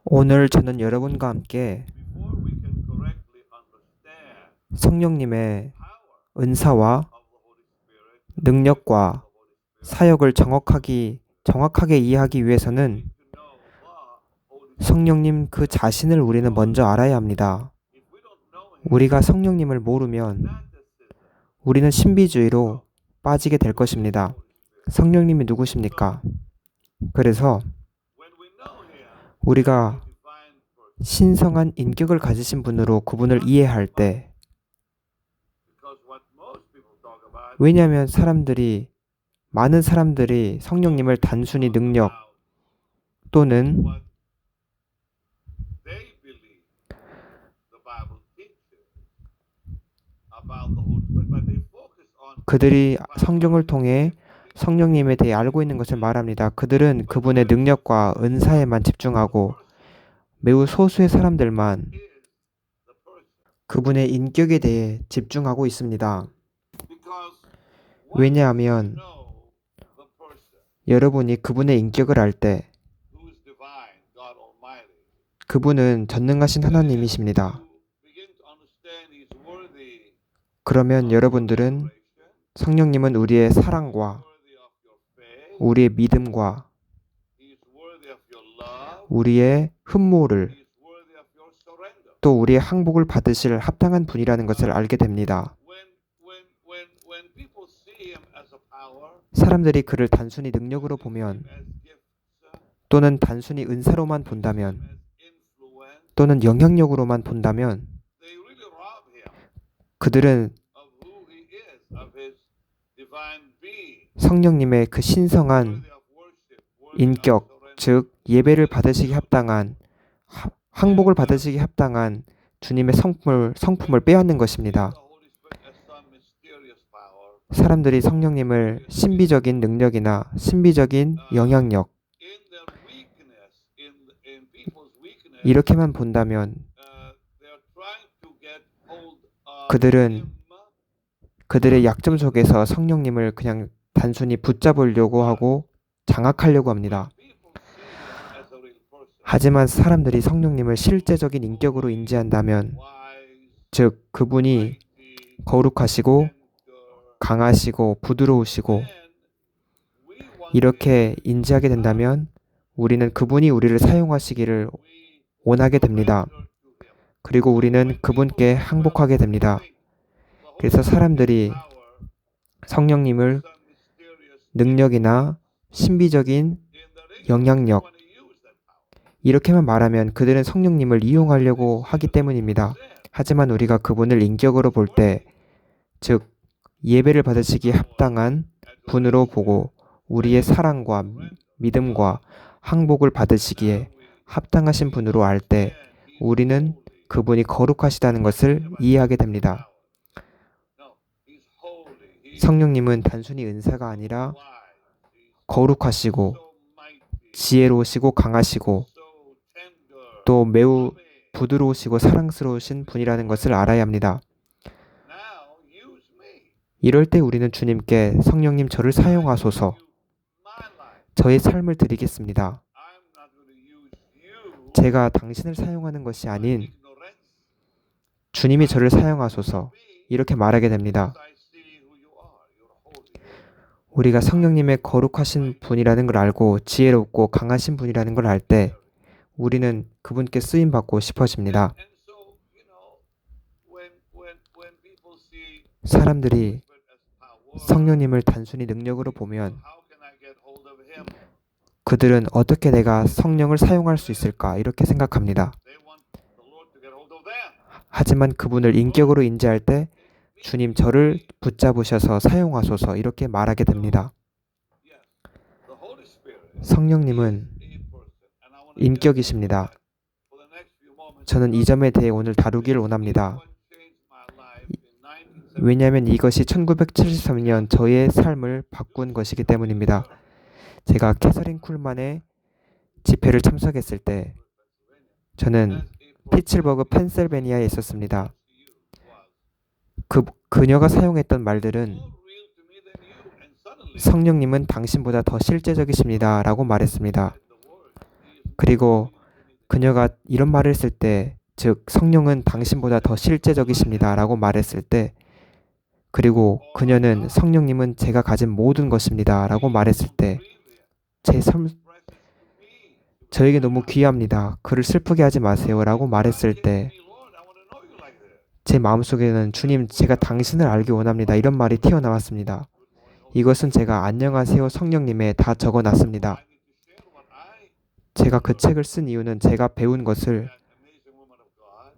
오늘 저는 여러분과 함께 성령님의 은사와 능력과 사역을 정확하게 이해하기 위해서는 성령님 그 자신을 우리는 먼저 알아야 합니다. 우리가 성령님을 모르면 우리는 신비주의로 빠지게 될 것입니다. 성령님이 누구십니까? 그래서 우리가 신성한 인격을 가지신 분으로 그분을 이해할 때, 왜냐하면 많은 사람들이 성령님을 단순히 능력 또는 그들이 성경을 통해 성령님에 대해 알고 있는 것을 말합니다. 그들은 그분의 능력과 은사에만 집중하고 매우 소수의 사람들만 그분의 인격에 대해 집중하고 있습니다. 왜냐하면 여러분이 그분의 인격을 알 때 그분은 전능하신 하나님이십니다. 그러면 여러분들은 성령님은 우리의 사랑과 우리의 믿음과 우리의 흠모를 또 우리의 항복을 받으실 합당한 분이라는 것을 알게 됩니다. 사람들이 그를 단순히 능력으로 보면 또는 단순히 은사로만 본다면 또는 영향력으로만 본다면 그들은 성령님의 그 신성한 인격, 즉 예배를 받으시기 합당한 항복을 받으시기 합당한 주님의 성품을 빼앗는 것입니다. 사람들이 성령님을 신비적인 능력이나 신비적인 영향력 이렇게만 본다면 그들은 그들의 약점 속에서 성령님을 그냥 단순히 붙잡으려고 하고 장악하려고 합니다. 하지만 사람들이 성령님을 실제적인 인격으로 인지한다면, 즉 그분이 거룩하시고 강하시고 부드러우시고 이렇게 인지하게 된다면 우리는 그분이 우리를 사용하시기를 원하게 됩니다. 그리고 우리는 그분께 항복하게 됩니다. 그래서 사람들이 성령님을 능력이나 신비적인 영향력 이렇게만 말하면 그들은 성령님을 이용하려고 하기 때문입니다. 하지만 우리가 그분을 인격으로 볼 때, 즉 예배를 받으시기 합당한 분으로 보고 우리의 사랑과 믿음과 항복을 받으시기에 합당하신 분으로 알 때 우리는 그분이 거룩하시다는 것을 이해하게 됩니다. 성령님은 단순히 은사가 아니라 거룩하시고 지혜로우시고 강하시고 또 매우 부드러우시고 사랑스러우신 분이라는 것을 알아야 합니다. 이럴 때 우리는 주님께 성령님 저를 사용하소서, 저의 삶을 드리겠습니다. 제가 당신을 사용하는 것이 아닌 주님이 저를 사용하소서 이렇게 말하게 됩니다. 우리가 성령님의 거룩하신 분이라는 걸 알고 지혜롭고 강하신 분이라는 걸 알 때 우리는 그분께 쓰임받고 싶어집니다. 사람들이 성령님을 단순히 능력으로 보면 그들은 어떻게 내가 성령을 사용할 수 있을까 이렇게 생각합니다. 하지만 그분을 인격으로 인지할 때 주님 저를 붙잡으셔서 사용하소서 이렇게 말하게 됩니다. 성령님은 인격이십니다. 저는 이 점에 대해 오늘 다루기를 원합니다. 왜냐하면 이것이 1973년 저의 삶을 바꾼 것이기 때문입니다. 제가 캐서린 쿨만의 집회를 참석했을 때 저는 피츠버그 펜실베니아에 있었습니다. 그녀가 사용했던 말들은 성령님은 당신보다 더 실제적이십니다 라고 말했습니다. 그리고 그녀가 이런 말을 했을 때, 즉 성령은 당신보다 더 실제적이십니다 라고 말했을 때, 그리고 그녀는 성령님은 제가 가진 모든 것입니다 라고 말했을 때, 제 삶, 저에게 너무 귀합니다. 그를 슬프게 하지 마세요 라고 말했을 때, 제 마음속에는 주님, 제가 당신을 알기 원합니다. 이런 말이 튀어나왔습니다. 이것은 제가 안녕하세요 성령님에 다 적어놨습니다. 제가 그 책을 쓴 이유는 제가 배운 것을,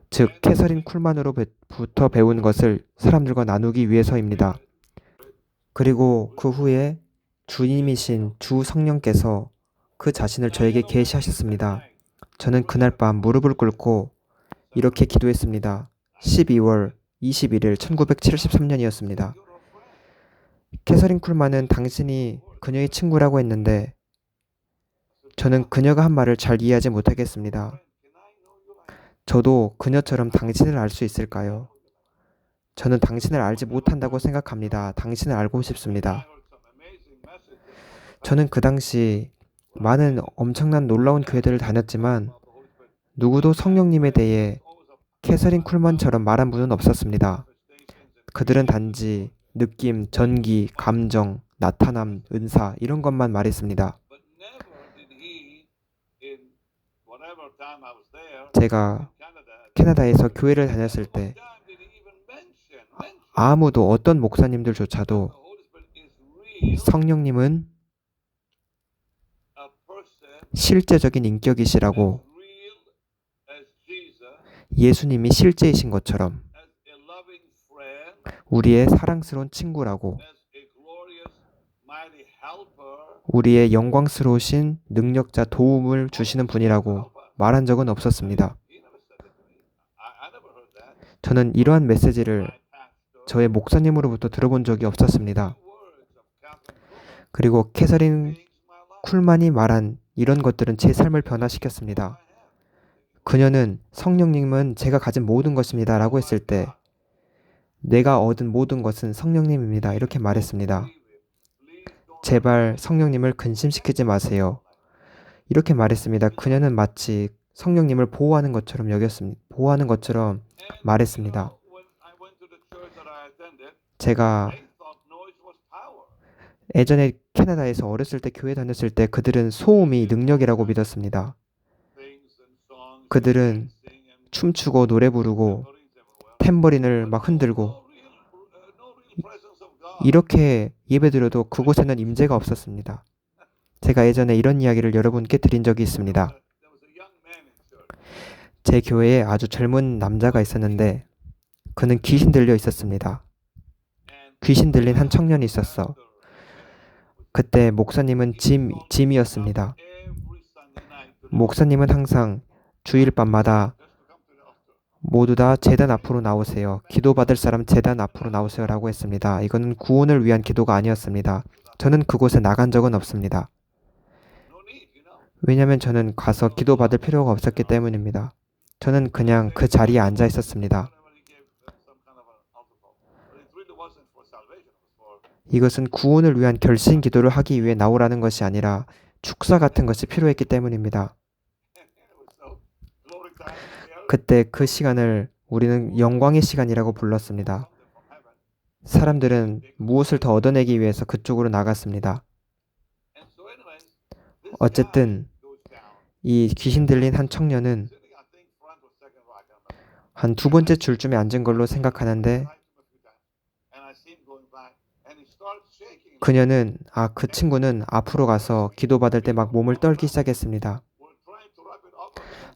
즉 캐서린 쿨만으로부터 배운 것을 사람들과 나누기 위해서입니다. 그리고 그 후에 주님이신 주 성령께서 그 자신을 저에게 계시하셨습니다. 저는 그날 밤 무릎을 꿇고 이렇게 기도했습니다. 12월 21일 1973년이었습니다. 캐서린 쿨만은 당신이 그녀의 친구라고 했는데 저는 그녀가 한 말을 잘 이해하지 못하겠습니다. 저도 그녀처럼 당신을 알 수 있을까요? 저는 당신을 알지 못한다고 생각합니다. 당신을 알고 싶습니다. 저는 그 당시 많은 엄청난 놀라운 교회들을 다녔지만 누구도 성령님에 대해 캐서린 쿨만처럼 말한 분은 없었습니다. 그들은 단지 느낌, 전기, 감정, 나타남, 은사 이런 것만 말했습니다. 제가 캐나다에서 교회를 다녔을 때 아무도 어떤 목사님들조차도 성령님은 실제적인 인격이시라고, 예수님이 실제이신 것처럼 우리의 사랑스러운 친구라고, 우리의 영광스러우신 능력자 도움을 주시는 분이라고 말한 적은 없었습니다. 저는 이러한 메시지를 저의 목사님으로부터 들어본 적이 없었습니다. 그리고 캐서린 쿨만이 말한 이런 것들은 제 삶을 변화시켰습니다. 그녀는 성령님은 제가 가진 모든 것입니다 라고 했을 때 내가 얻은 모든 것은 성령님입니다 이렇게 말했습니다. 제발 성령님을 근심시키지 마세요. 이렇게 말했습니다. 그녀는 마치 성령님을 보호하는 것처럼 보호하는 것처럼 말했습니다. 제가 예전에 캐나다에서 어렸을 때 교회 다녔을 때 그들은 소음이 능력이라고 믿었습니다. 그들은 춤추고 노래 부르고 탬버린을 막 흔들고 이렇게 예배드려도 그곳에는 임재가 없었습니다. 제가 예전에 이런 이야기를 여러분께 드린 적이 있습니다. 제 교회에 아주 젊은 남자가 있었는데 그는 귀신 들려 있었습니다. 귀신 들린 한 청년이 있었어. 그때 목사님은 짐이었습니다. 목사님은 항상 주일 밤마다 모두 다 제단 앞으로 나오세요. 기도받을 사람 제단 앞으로 나오세요 라고 했습니다. 이거는 구원을 위한 기도가 아니었습니다. 저는 그곳에 나간 적은 없습니다. 왜냐하면 저는 가서 기도받을 필요가 없었기 때문입니다. 저는 그냥 그 자리에 앉아 있었습니다. 이것은 구원을 위한 결심 기도를 하기 위해 나오라는 것이 아니라 축사 같은 것이 필요했기 때문입니다. 그때 그 시간을 우리는 영광의 시간이라고 불렀습니다. 사람들은 무엇을 더 얻어내기 위해서 그쪽으로 나갔습니다. 어쨌든 이 귀신 들린 한 청년은 한 두 번째 줄쯤에 앉은 걸로 생각하는데 그 친구는 앞으로 가서 기도받을 때 막 몸을 떨기 시작했습니다.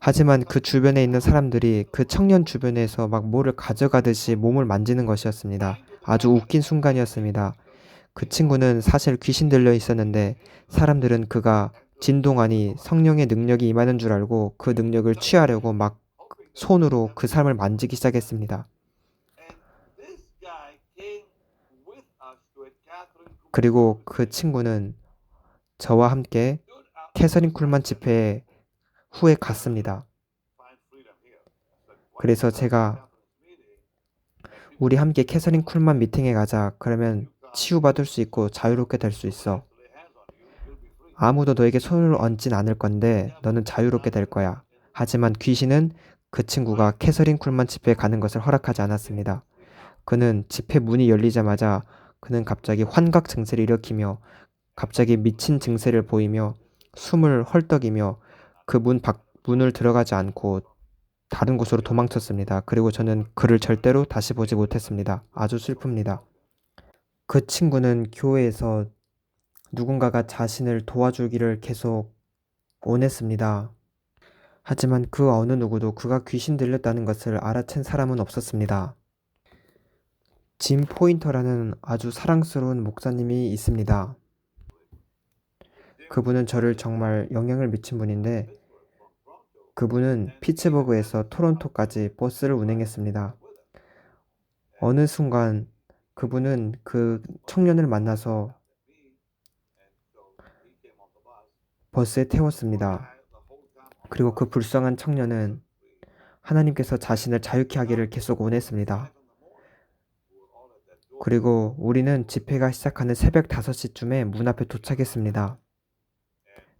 하지만 그 주변에 있는 사람들이 그 청년 주변에서 막 뭐를 가져가듯이 몸을 만지는 것이었습니다. 아주 웃긴 순간이었습니다. 그 친구는 사실 귀신 들려 있었는데 사람들은 그가 진동하니 성령의 능력이 임하는 줄 알고 그 능력을 취하려고 막 손으로 그 사람을 만지기 시작했습니다. 그리고 그 친구는 저와 함께 캐서린 쿨만 집회 후에 갔습니다. 그래서 제가 우리 함께 캐서린 쿨만 미팅에 가자. 그러면 치유받을 수 있고 자유롭게 될 수 있어. 아무도 너에게 손을 얹진 않을 건데 너는 자유롭게 될 거야. 하지만 귀신은 그 친구가 캐서린 쿨만 집회에 가는 것을 허락하지 않았습니다. 그는 집회 문이 열리자마자 그는 갑자기 환각 증세를 일으키며 갑자기 미친 증세를 보이며 숨을 헐떡이며 그 문을 들어가지 않고 다른 곳으로 도망쳤습니다. 그리고 저는 그를 절대로 다시 보지 못했습니다. 아주 슬픕니다. 그 친구는 교회에서 누군가가 자신을 도와주기를 계속 원했습니다. 하지만 그 어느 누구도 그가 귀신 들렸다는 것을 알아챈 사람은 없었습니다. 짐 포인터라는 아주 사랑스러운 목사님이 있습니다. 그분은 저를 정말 영향을 미친 분인데 그분은 피츠버그에서 토론토까지 버스를 운행했습니다. 어느 순간 그분은 그 청년을 만나서 버스에 태웠습니다. 그리고 그 불쌍한 청년은 하나님께서 자신을 자유케 하기를 계속 원했습니다. 그리고 우리는 집회가 시작하는 새벽 5시쯤에 문 앞에 도착했습니다.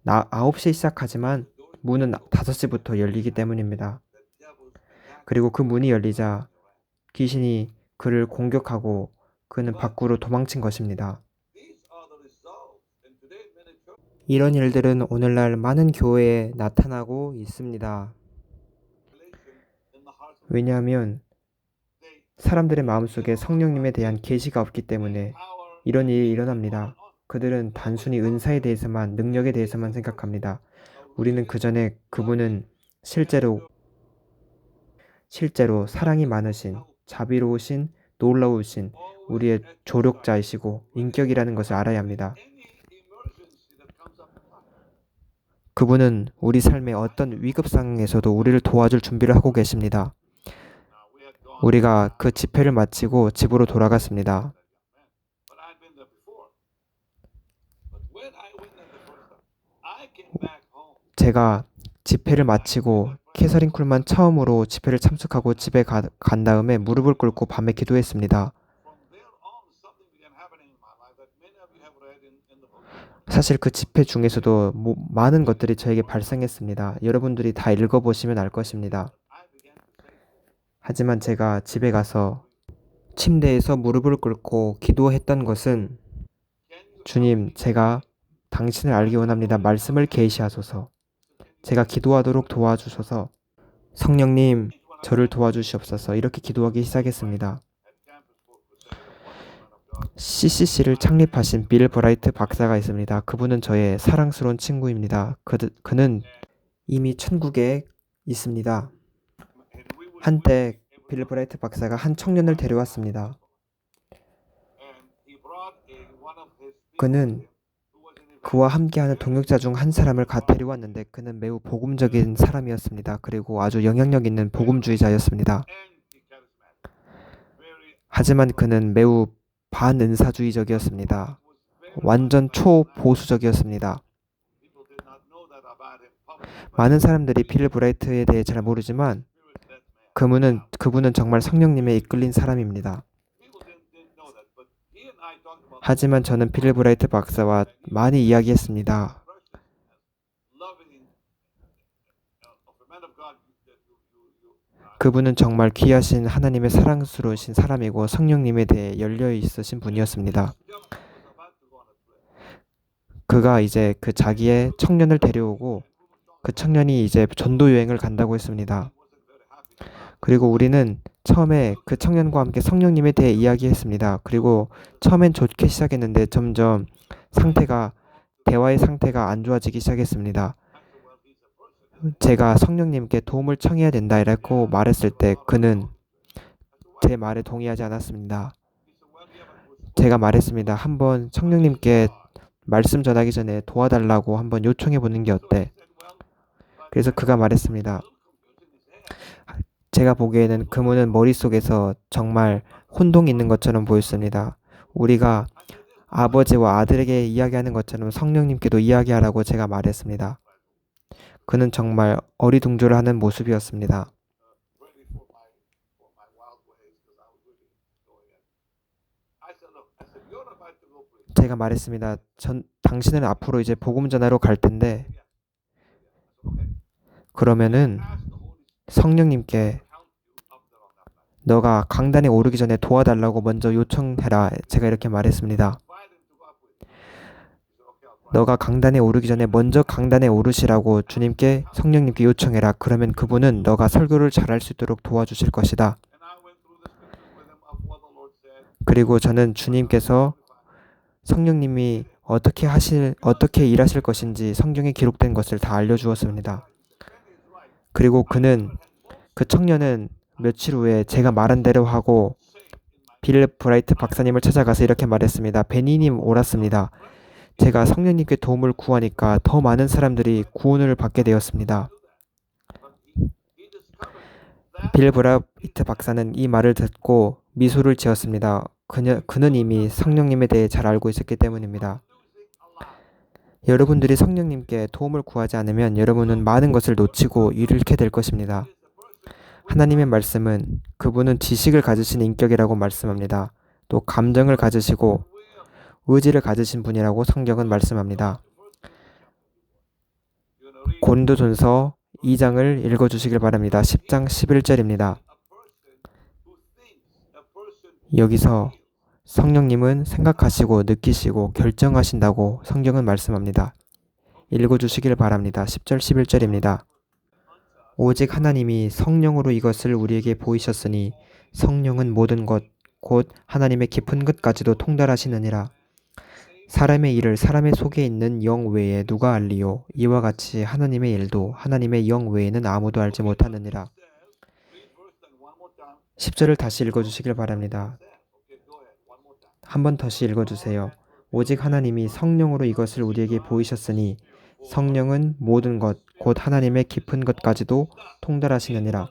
9시에 시작하지만 문은 5시부터 열리기 때문입니다. 그리고 그 문이 열리자 귀신이 그를 공격하고 그는 밖으로 도망친 것입니다. 이런 일들은 오늘날 많은 교회에 나타나고 있습니다. 왜냐하면 사람들의 마음속에 성령님에 대한 계시가 없기 때문에 이런 일이 일어납니다. 그들은 단순히 은사에 대해서만, 능력에 대해서만 생각합니다. 우리는 그 전에 그분은 실제로 사랑이 많으신, 자비로우신, 놀라우신 우리의 조력자이시고 인격이라는 것을 알아야 합니다. 그분은 우리 삶의 어떤 위급 상황에서도 우리를 도와줄 준비를 하고 계십니다. 우리가 그 집회를 마치고 집으로 돌아갔습니다. 제가 집회를 마치고 캐서린 쿨만 처음으로 집회를 참석하고 집에 간 다음에 무릎을 꿇고 밤에 기도했습니다. 사실 그 집회 중에서도 많은 것들이 저에게 발생했습니다. 여러분들이 다 읽어보시면 알 것입니다. 하지만 제가 집에 가서 침대에서 무릎을 꿇고 기도했던 것은 주님, 제가 당신을 알기 원합니다. 말씀을 계시하소서. 제가 기도하도록 도와주소서. 성령님, 저를 도와주시옵소서. 이렇게 기도하기 시작했습니다. CCC를 창립하신 빌 브라이트 박사가 있습니다. 그분은 저의 사랑스러운 친구입니다. 그는 이미 천국에 있습니다. 한때 빌 브라이트 박사가 한 청년을 데려왔습니다. 그는 그와 함께하는 동역자 중 한 사람을 데려왔는데 그는 매우 복음적인 사람이었습니다. 그리고 아주 영향력 있는 복음주의자였습니다. 하지만 그는 매우 반은사주의적이었습니다. 완전 초보수적이었습니다. 많은 사람들이 빌 브라이트에 대해 잘 모르지만 그분은 정말 성령님에 이끌린 사람입니다. 하지만 저는 빌 브라이트 박사와 많이 이야기했습니다. 그분은 정말 귀하신 하나님의 사랑스러우신 사람이고 성령님에 대해 열려 있으신 분이었습니다. 그가 이제 그 자기의 청년을 데려오고 그 청년이 이제 전도 여행을 간다고 했습니다. 그리고 우리는 처음에 그 청년과 함께 성령님에 대해 이야기했습니다. 그리고 처음엔 좋게 시작했는데 점점 대화의 상태가 안 좋아지기 시작했습니다. 제가 성령님께 도움을 청해야 된다 이라고 말했을 때 그는 제 말에 동의하지 않았습니다. 제가 말했습니다. 한번 성령님께 말씀 전하기 전에 도와달라고 한번 요청해 보는 게 어때? 그래서 그가 말했습니다. 제가 보기에는 그분은 머릿속에서 정말 혼동이 있는 것처럼 보였습니다. 우리가 아버지와 아들에게 이야기하는 것처럼 성령님께도 이야기하라고 제가 말했습니다. 그는 정말 어리둥절을 하는 모습이었습니다. 제가 말했습니다. 당신은 앞으로 이제 복음 전하러 갈 텐데 그러면은 성령님께 너가 강단에 오르기 전에 도와달라고 먼저 요청해라. 제가 이렇게 말했습니다. 너가 강단에 오르기 전에 먼저 강단에 오르시라고 주님께 성령님께 요청해라. 그러면 그분은 너가 설교를 잘할 수 있도록 도와주실 것이다. 그리고 저는 주님께서 성령님이 어떻게 일하실 것인지 성경에 기록된 것을 다 알려주었습니다. 그리고 그 청년은 며칠 후에 제가 말한 대로 하고 빌 브라이트 박사님을 찾아가서 이렇게 말했습니다. 베니님 옳았습니다. 제가 성령님께 도움을 구하니까 더 많은 사람들이 구원을 받게 되었습니다. 빌 브라이트 박사는 이 말을 듣고 미소를 지었습니다. 그는 이미 성령님에 대해 잘 알고 있었기 때문입니다. 여러분들이 성령님께 도움을 구하지 않으면 여러분은 많은 것을 놓치고 잃게 될 것입니다. 하나님의 말씀은 그분은 지식을 가지신 인격이라고 말씀합니다. 또 감정을 가지시고 의지를 가지신 분이라고 성경은 말씀합니다. 고린도전서 2장을 읽어주시길 바랍니다. 10장 11절입니다. 여기서 성령님은 생각하시고 느끼시고 결정하신다고 성경은 말씀합니다. 읽어주시길 바랍니다. 10절 11절입니다. 오직 하나님이 성령으로 이것을 우리에게 보이셨으니 성령은 모든 것 곧 하나님의 깊은 것까지도 통달하시느니라. 사람의 일을 사람의 속에 있는 영 외에 누가 알리요? 이와 같이 하나님의 일도 하나님의 영 외에는 아무도 알지 못하느니라. 10절을 다시 읽어주시길 바랍니다. 한 번 다시 읽어주세요. 오직 하나님이 성령으로 이것을 우리에게 보이셨으니 성령은 모든 것, 곧 하나님의 깊은 것까지도 통달하시느니라.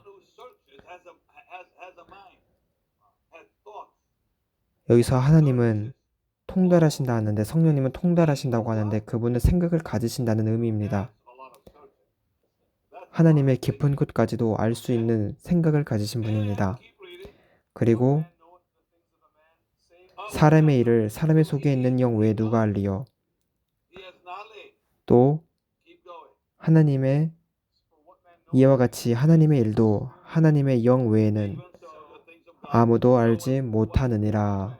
여기서 하나님은 통달하신다 하는데 성령님은 통달하신다고 하는데 그분은 생각을 가지신다는 의미입니다. 하나님의 깊은 곳까지도 알 수 있는 생각을 가지신 분입니다. 그리고 사람의 일을 사람의 속에 있는 영 외에 누가 알리요? 또 하나님의 이와 같이 하나님의 일도 하나님의 영 외에는 아무도 알지 못하느니라.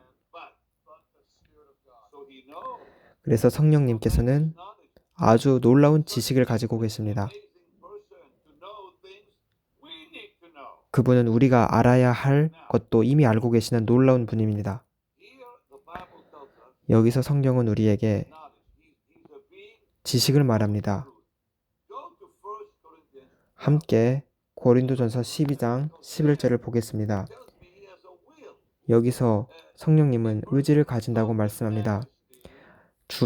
그래서 성령님께서는 아주 놀라운 지식을 가지고 계십니다. 그분은 우리가 알아야 할 것도 이미 알고 계시는 놀라운 분입니다. 여기서 성경은 우리에게 지식을 말합니다. 함께 고린도전서 12장 11절을 보겠습니다. 여기서 성령님은 의지를 가진다고 말씀합니다.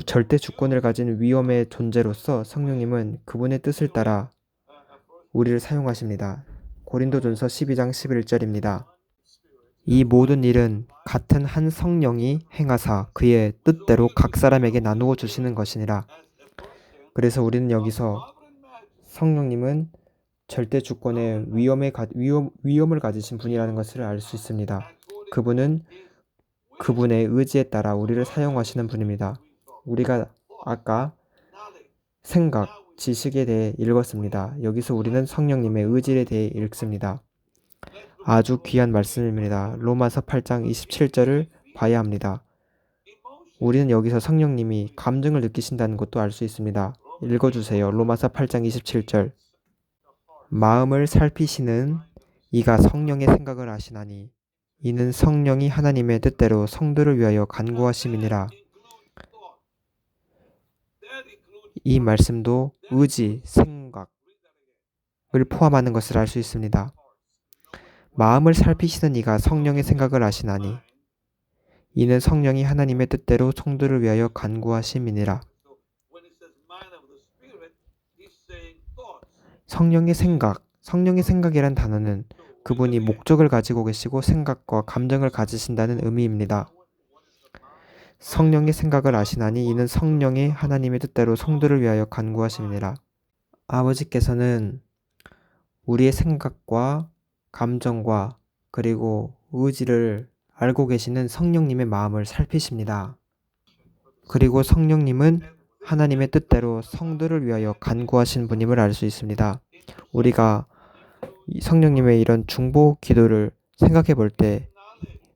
절대 주권을 가진 위엄의 존재로서 성령님은 그분의 뜻을 따라 우리를 사용하십니다. 고린도전서 12장 11절입니다. 이 모든 일은 같은 한 성령이 행하사 그의 뜻대로 각 사람에게 나누어 주시는 것이니라. 그래서 우리는 여기서 성령님은 절대 주권의 위엄을 가지신 분이라는 것을 알 수 있습니다. 그분은 그분의 의지에 따라 우리를 사용하시는 분입니다. 우리가 아까 생각, 지식에 대해 읽었습니다. 여기서 우리는 성령님의 의지에 대해 읽습니다. 아주 귀한 말씀입니다. 로마서 8장 27절을 봐야 합니다. 우리는 여기서 성령님이 감정을 느끼신다는 것도 알 수 있습니다. 읽어주세요. 로마서 8장 27절. 마음을 살피시는 이가 성령의 생각을 아시나니 이는 성령이 하나님의 뜻대로 성도를 위하여 간구하심이니라. 이 말씀도 의지, 생각을 포함하는 것을 알 수 있습니다. 마음을 살피시는 이가 성령의 생각을 아시나니 이는 성령이 하나님의 뜻대로 성도를 위하여 간구하심이니라. 성령의 생각이란 단어는 그분이 목적을 가지고 계시고 생각과 감정을 가지신다는 의미입니다. 성령의 생각을 아시나니 이는 성령이 하나님의 뜻대로 성도를 위하여 간구하심이니라. 아버지께서는 우리의 생각과 감정과 그리고 의지를 알고 계시는 성령님의 마음을 살피십니다. 그리고 성령님은 하나님의 뜻대로 성도를 위하여 간구하신 분임을 알 수 있습니다. 우리가 이 성령님의 이런 중보 기도를 생각해 볼 때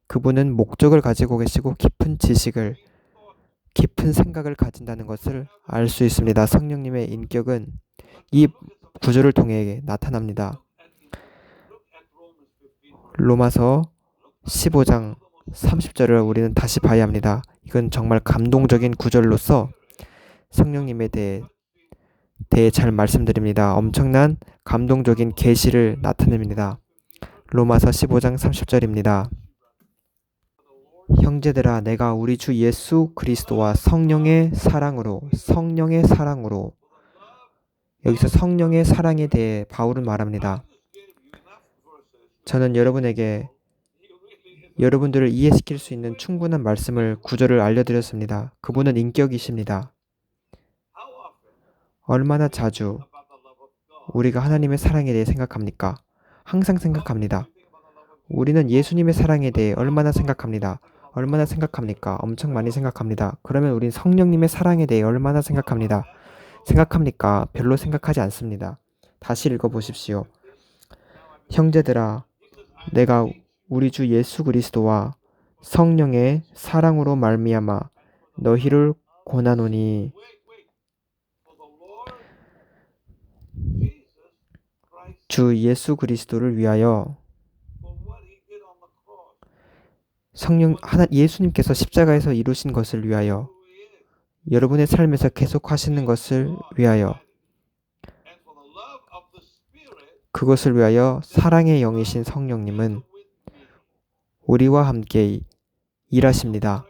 그분은 목적을 가지고 계시고 깊은 지식을, 깊은 생각을 가진다는 것을 알 수 있습니다. 성령님의 인격은 이 구절을 통해 나타납니다. 로마서 15장 30절을 우리는 다시 봐야 합니다. 이건 정말 감동적인 구절로서 성령님에 대해 잘 말씀드립니다. 엄청난 감동적인 계시를 나타냅니다. 로마서 15장 30절입니다. 형제들아, 내가 우리 주 예수 그리스도와 성령의 사랑으로 여기서 성령의 사랑에 대해 바울은 말합니다. 저는 여러분들을 이해시킬 수 있는 충분한 말씀을 구절을 알려드렸습니다. 그분은 인격이십니다. 얼마나 자주 우리가 하나님의 사랑에 대해 생각합니까? 항상 생각합니다. 우리는 예수님의 사랑에 대해 얼마나 생각합니다. 얼마나 생각합니까? 엄청 많이 생각합니다. 그러면 우린 성령님의 사랑에 대해 얼마나 생각합니다. 생각합니까? 별로 생각하지 않습니다. 다시 읽어보십시오. 형제들아, 내가 우리 주 예수 그리스도와 성령의 사랑으로 말미암아 너희를 권하노니. 주 예수 그리스도를 위하여 예수님께서 십자가에서 이루신 것을 위하여, 여러분의 삶에서 계속하시는 것을 위하여, 그것을 위하여 사랑의 영이신 성령님은 우리와 함께 일하십니다.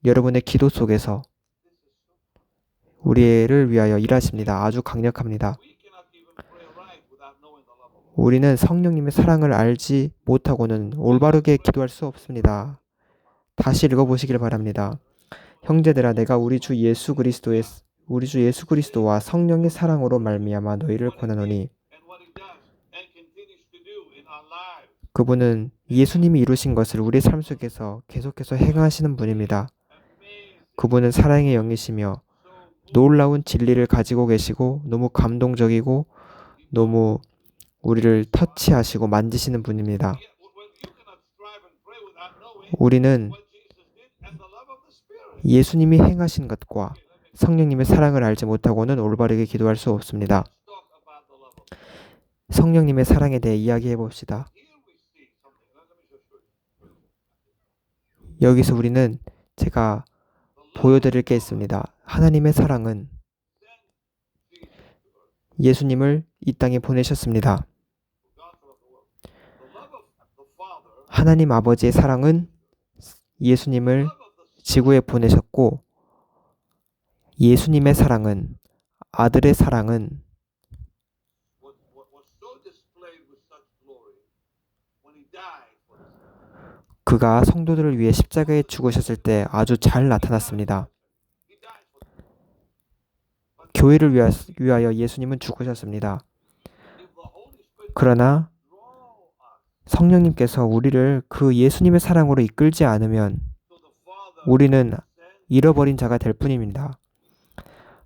여러분의 기도 속에서 우리를 위하여 일하십니다. 아주 강력합니다. 우리는 성령님의 사랑을 알지 못하고는 올바르게 기도할 수 없습니다. 다시 읽어보시길 바랍니다. 형제들아, 내가 우리 주 예수 그리스도와 성령의 사랑으로 말미암아 너희를 권하노니. 그분은 예수님이 이루신 것을 우리 삶 속에서 계속해서 행하시는 분입니다. 그분은 사랑의 영이시며 놀라운 진리를 가지고 계시고 너무 감동적이고 너무 우리를 터치하시고 만지시는 분입니다. 우리는 예수님이 행하신 것과 성령님의 사랑을 알지 못하고는 올바르게 기도할 수 없습니다. 성령님의 사랑에 대해 이야기해 봅시다. 여기서 우리는 제가 보여드릴 게 있습니다. 하나님의 사랑은 예수님을 이 땅에 보내셨습니다. 하나님 아버지의 사랑은 예수님을 지구에 보내셨고, 예수님의 사랑은, 아들의 사랑은 그가 성도들을 위해 십자가에 죽으셨을 때 아주 잘 나타났습니다. 교회를 위하여 예수님은 죽으셨습니다. 그러나 성령님께서 우리를 그 예수님의 사랑으로 이끌지 않으면 우리는 잃어버린 자가 될 뿐입니다.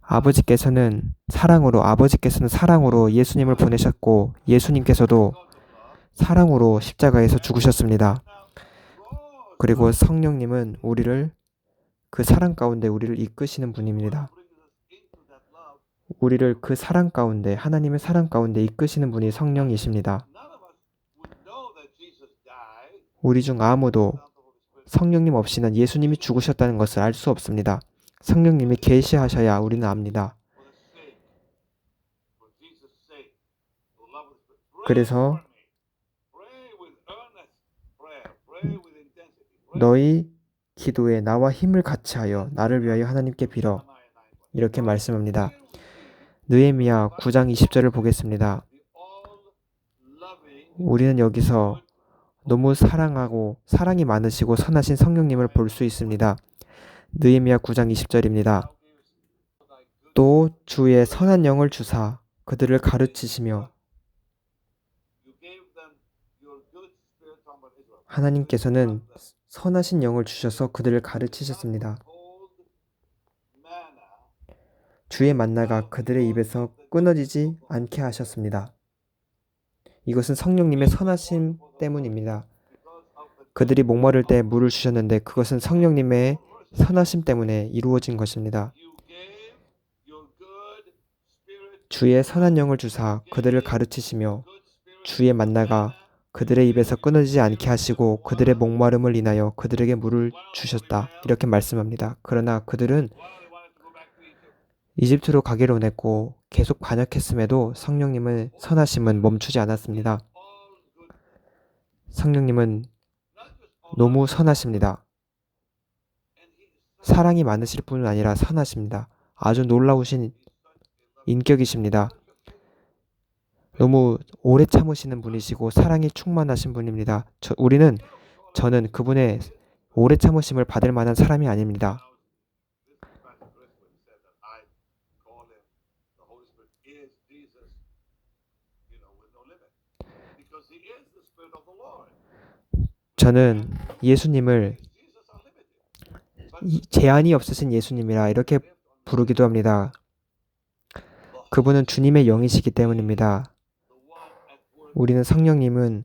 아버지께서는 사랑으로 예수님을 보내셨고, 예수님께서도 사랑으로 십자가에서 죽으셨습니다. 그리고 성령님은 그 사랑 가운데 우리를 이끄시는 분입니다. 우리를 그 사랑 가운데, 하나님의 사랑 가운데 이끄시는 분이 성령이십니다. 우리 중 아무도 성령님 없이는 예수님이 죽으셨다는 것을 알 수 없습니다. 성령님이 계시하셔야 우리는 압니다. 그래서 너희 기도에 나와 힘을 같이 하여 나를 위하여 하나님께 빌어. 이렇게 말씀합니다. 느헤미야 9장 20절을 보겠습니다. 우리는 여기서 너무 사랑이 많으시고 선하신 성령님을 볼 수 있습니다. 느헤미야 9장 20절입니다. 또 주의 선한 영을 주사 그들을 가르치시며. 하나님께서는 선하신 영을 주셔서 그들을 가르치셨습니다. 주의 만나가 그들의 입에서 끊어지지 않게 하셨습니다. 이것은 성령님의 선하심 때문입니다. 그들이 목마를 때 물을 주셨는데 그것은 성령님의 선하심 때문에 이루어진 것입니다. 주의 선한 영을 주사 그들을 가르치시며 주의 만나가 그들의 입에서 끊어지지 않게 하시고 그들의 목마름을 인하여 그들에게 물을 주셨다. 이렇게 말씀합니다. 그러나 그들은 이집트로 가기로 원했고 계속 반역했음에도 성령님의 선하심은 멈추지 않았습니다. 성령님은 너무 선하십니다. 사랑이 많으실 뿐만 아니라 선하십니다. 아주 놀라우신 인격이십니다. 너무 오래 참으시는 분이시고 사랑이 충만하신 분입니다. 저는 그분의 오래 참으심을 받을 만한 사람이 아닙니다. 저는 예수님을 제한이 없으신 예수님이라 이렇게 부르기도 합니다. 그분은 주님의 영이시기 때문입니다. 우리는 성령님은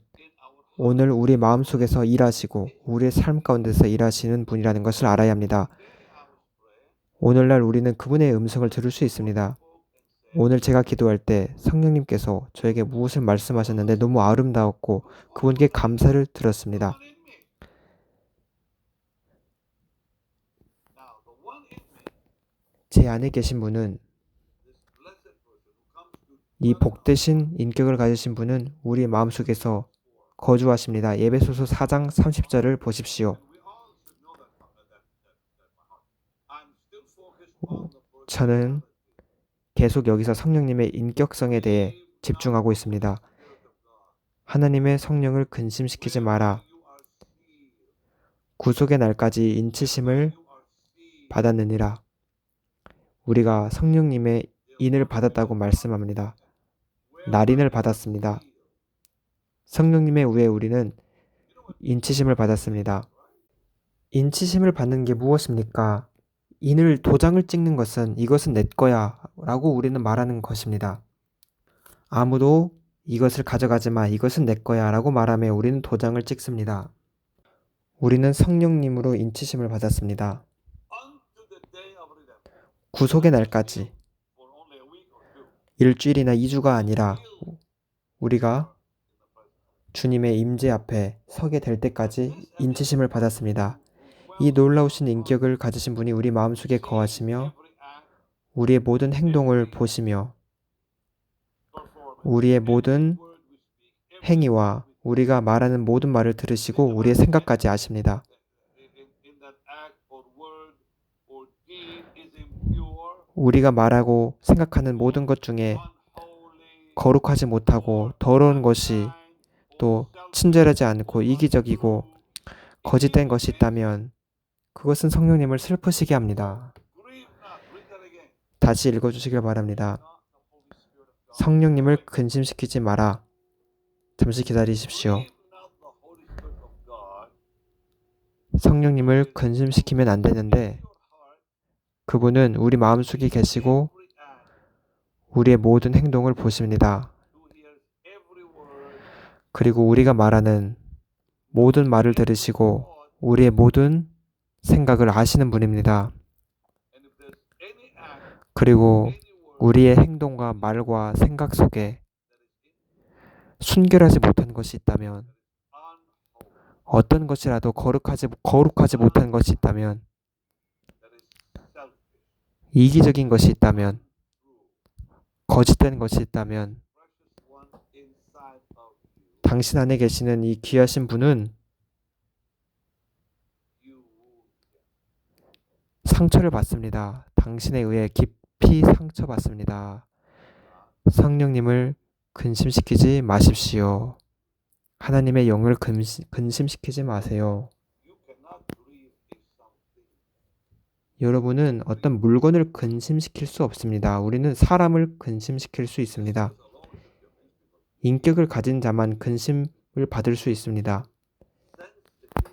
오늘 우리 마음속에서 일하시고 우리의 삶 가운데서 일하시는 분이라는 것을 알아야 합니다. 오늘날 우리는 그분의 음성을 들을 수 있습니다. 오늘 제가 기도할 때 성령님께서 저에게 무엇을 말씀하셨는데 너무 아름다웠고 그분께 감사를 들었습니다. 제 안에 계신 분은 이 복되신 인격을 가지신 분은 우리의 마음속에서 거주하십니다. 에베소서 4장 30절을 보십시오. 저는 계속 여기서 성령님의 인격성에 대해 집중하고 있습니다. 하나님의 성령을 근심시키지 마라. 구속의 날까지 인치심을 받았느니라. 우리가 성령님의 인을 받았다고 말씀합니다. 날인을 받았습니다. 성령님의 후에 우리는 인치심을 받았습니다. 인치심을 받는 게 무엇입니까? 인을 도장을 찍는 것은 이것은 내 거야 라고 우리는 말하는 것입니다. 아무도 이것을 가져가지 마, 이것은 내 거야 라고 말하며 우리는 도장을 찍습니다. 우리는 성령님으로 인치심을 받았습니다. 구속의 날까지 일주일이나 2주가 아니라 우리가 주님의 임재 앞에 서게 될 때까지 인치심을 받았습니다. 이 놀라우신 인격을 가지신 분이 우리 마음속에 거하시며 우리의 모든 행동을 보시며 우리의 모든 행위와 우리가 말하는 모든 말을 들으시고 우리의 생각까지 아십니다. 우리가 말하고 생각하는 모든 것 중에 거룩하지 못하고 더러운 것이 또 친절하지 않고 이기적이고 거짓된 것이 있다면 그것은 성령님을 슬프시게 합니다. 다시 읽어주시길 바랍니다. 성령님을 근심시키지 마라. 잠시 기다리십시오. 성령님을 근심시키면 안 되는데 그분은 우리 마음속에 계시고 우리의 모든 행동을 보십니다. 그리고 우리가 말하는 모든 말을 들으시고 우리의 모든 생각을 아시는 분입니다. 그리고 우리의 행동과 말과 생각 속에 순결하지 못한 것이 있다면 어떤 것이라도 거룩하지 못한 것이 있다면 이기적인 것이 있다면 거짓된 것이 있다면 당신 안에 계시는 이 귀하신 분은 상처를 받습니다. 당신에 의해 깊이 상처받습니다. 성령님을 근심시키지 마십시오. 하나님의 영을 근심시키지 마세요. 여러분은 어떤 물건을 근심시킬 수 없습니다. 우리는 사람을 근심시킬 수 있습니다. 인격을 가진 자만 근심을 받을 수 있습니다.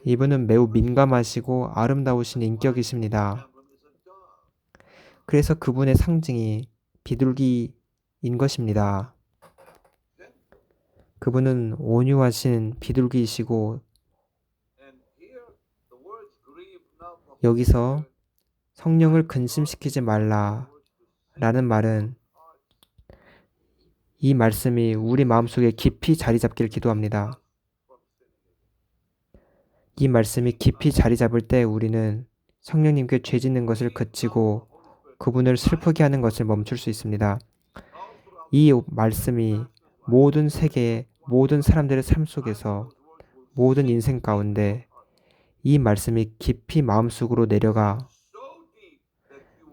이분은 매우 민감하시고 아름다우신 인격이십니다. 그래서 그분의 상징이 비둘기인 것입니다. 그분은 온유하신 비둘기이시고 여기서 성령을 근심시키지 말라라는 말은 이 말씀이 우리 마음속에 깊이 자리 잡기를 기도합니다. 이 말씀이 깊이 자리 잡을 때 우리는 성령님께 죄 짓는 것을 그치고 그분을 슬프게 하는 것을 멈출 수 있습니다. 이 말씀이 모든 세계의 모든 사람들의 삶 속에서 모든 인생 가운데 이 말씀이 깊이 마음속으로 내려가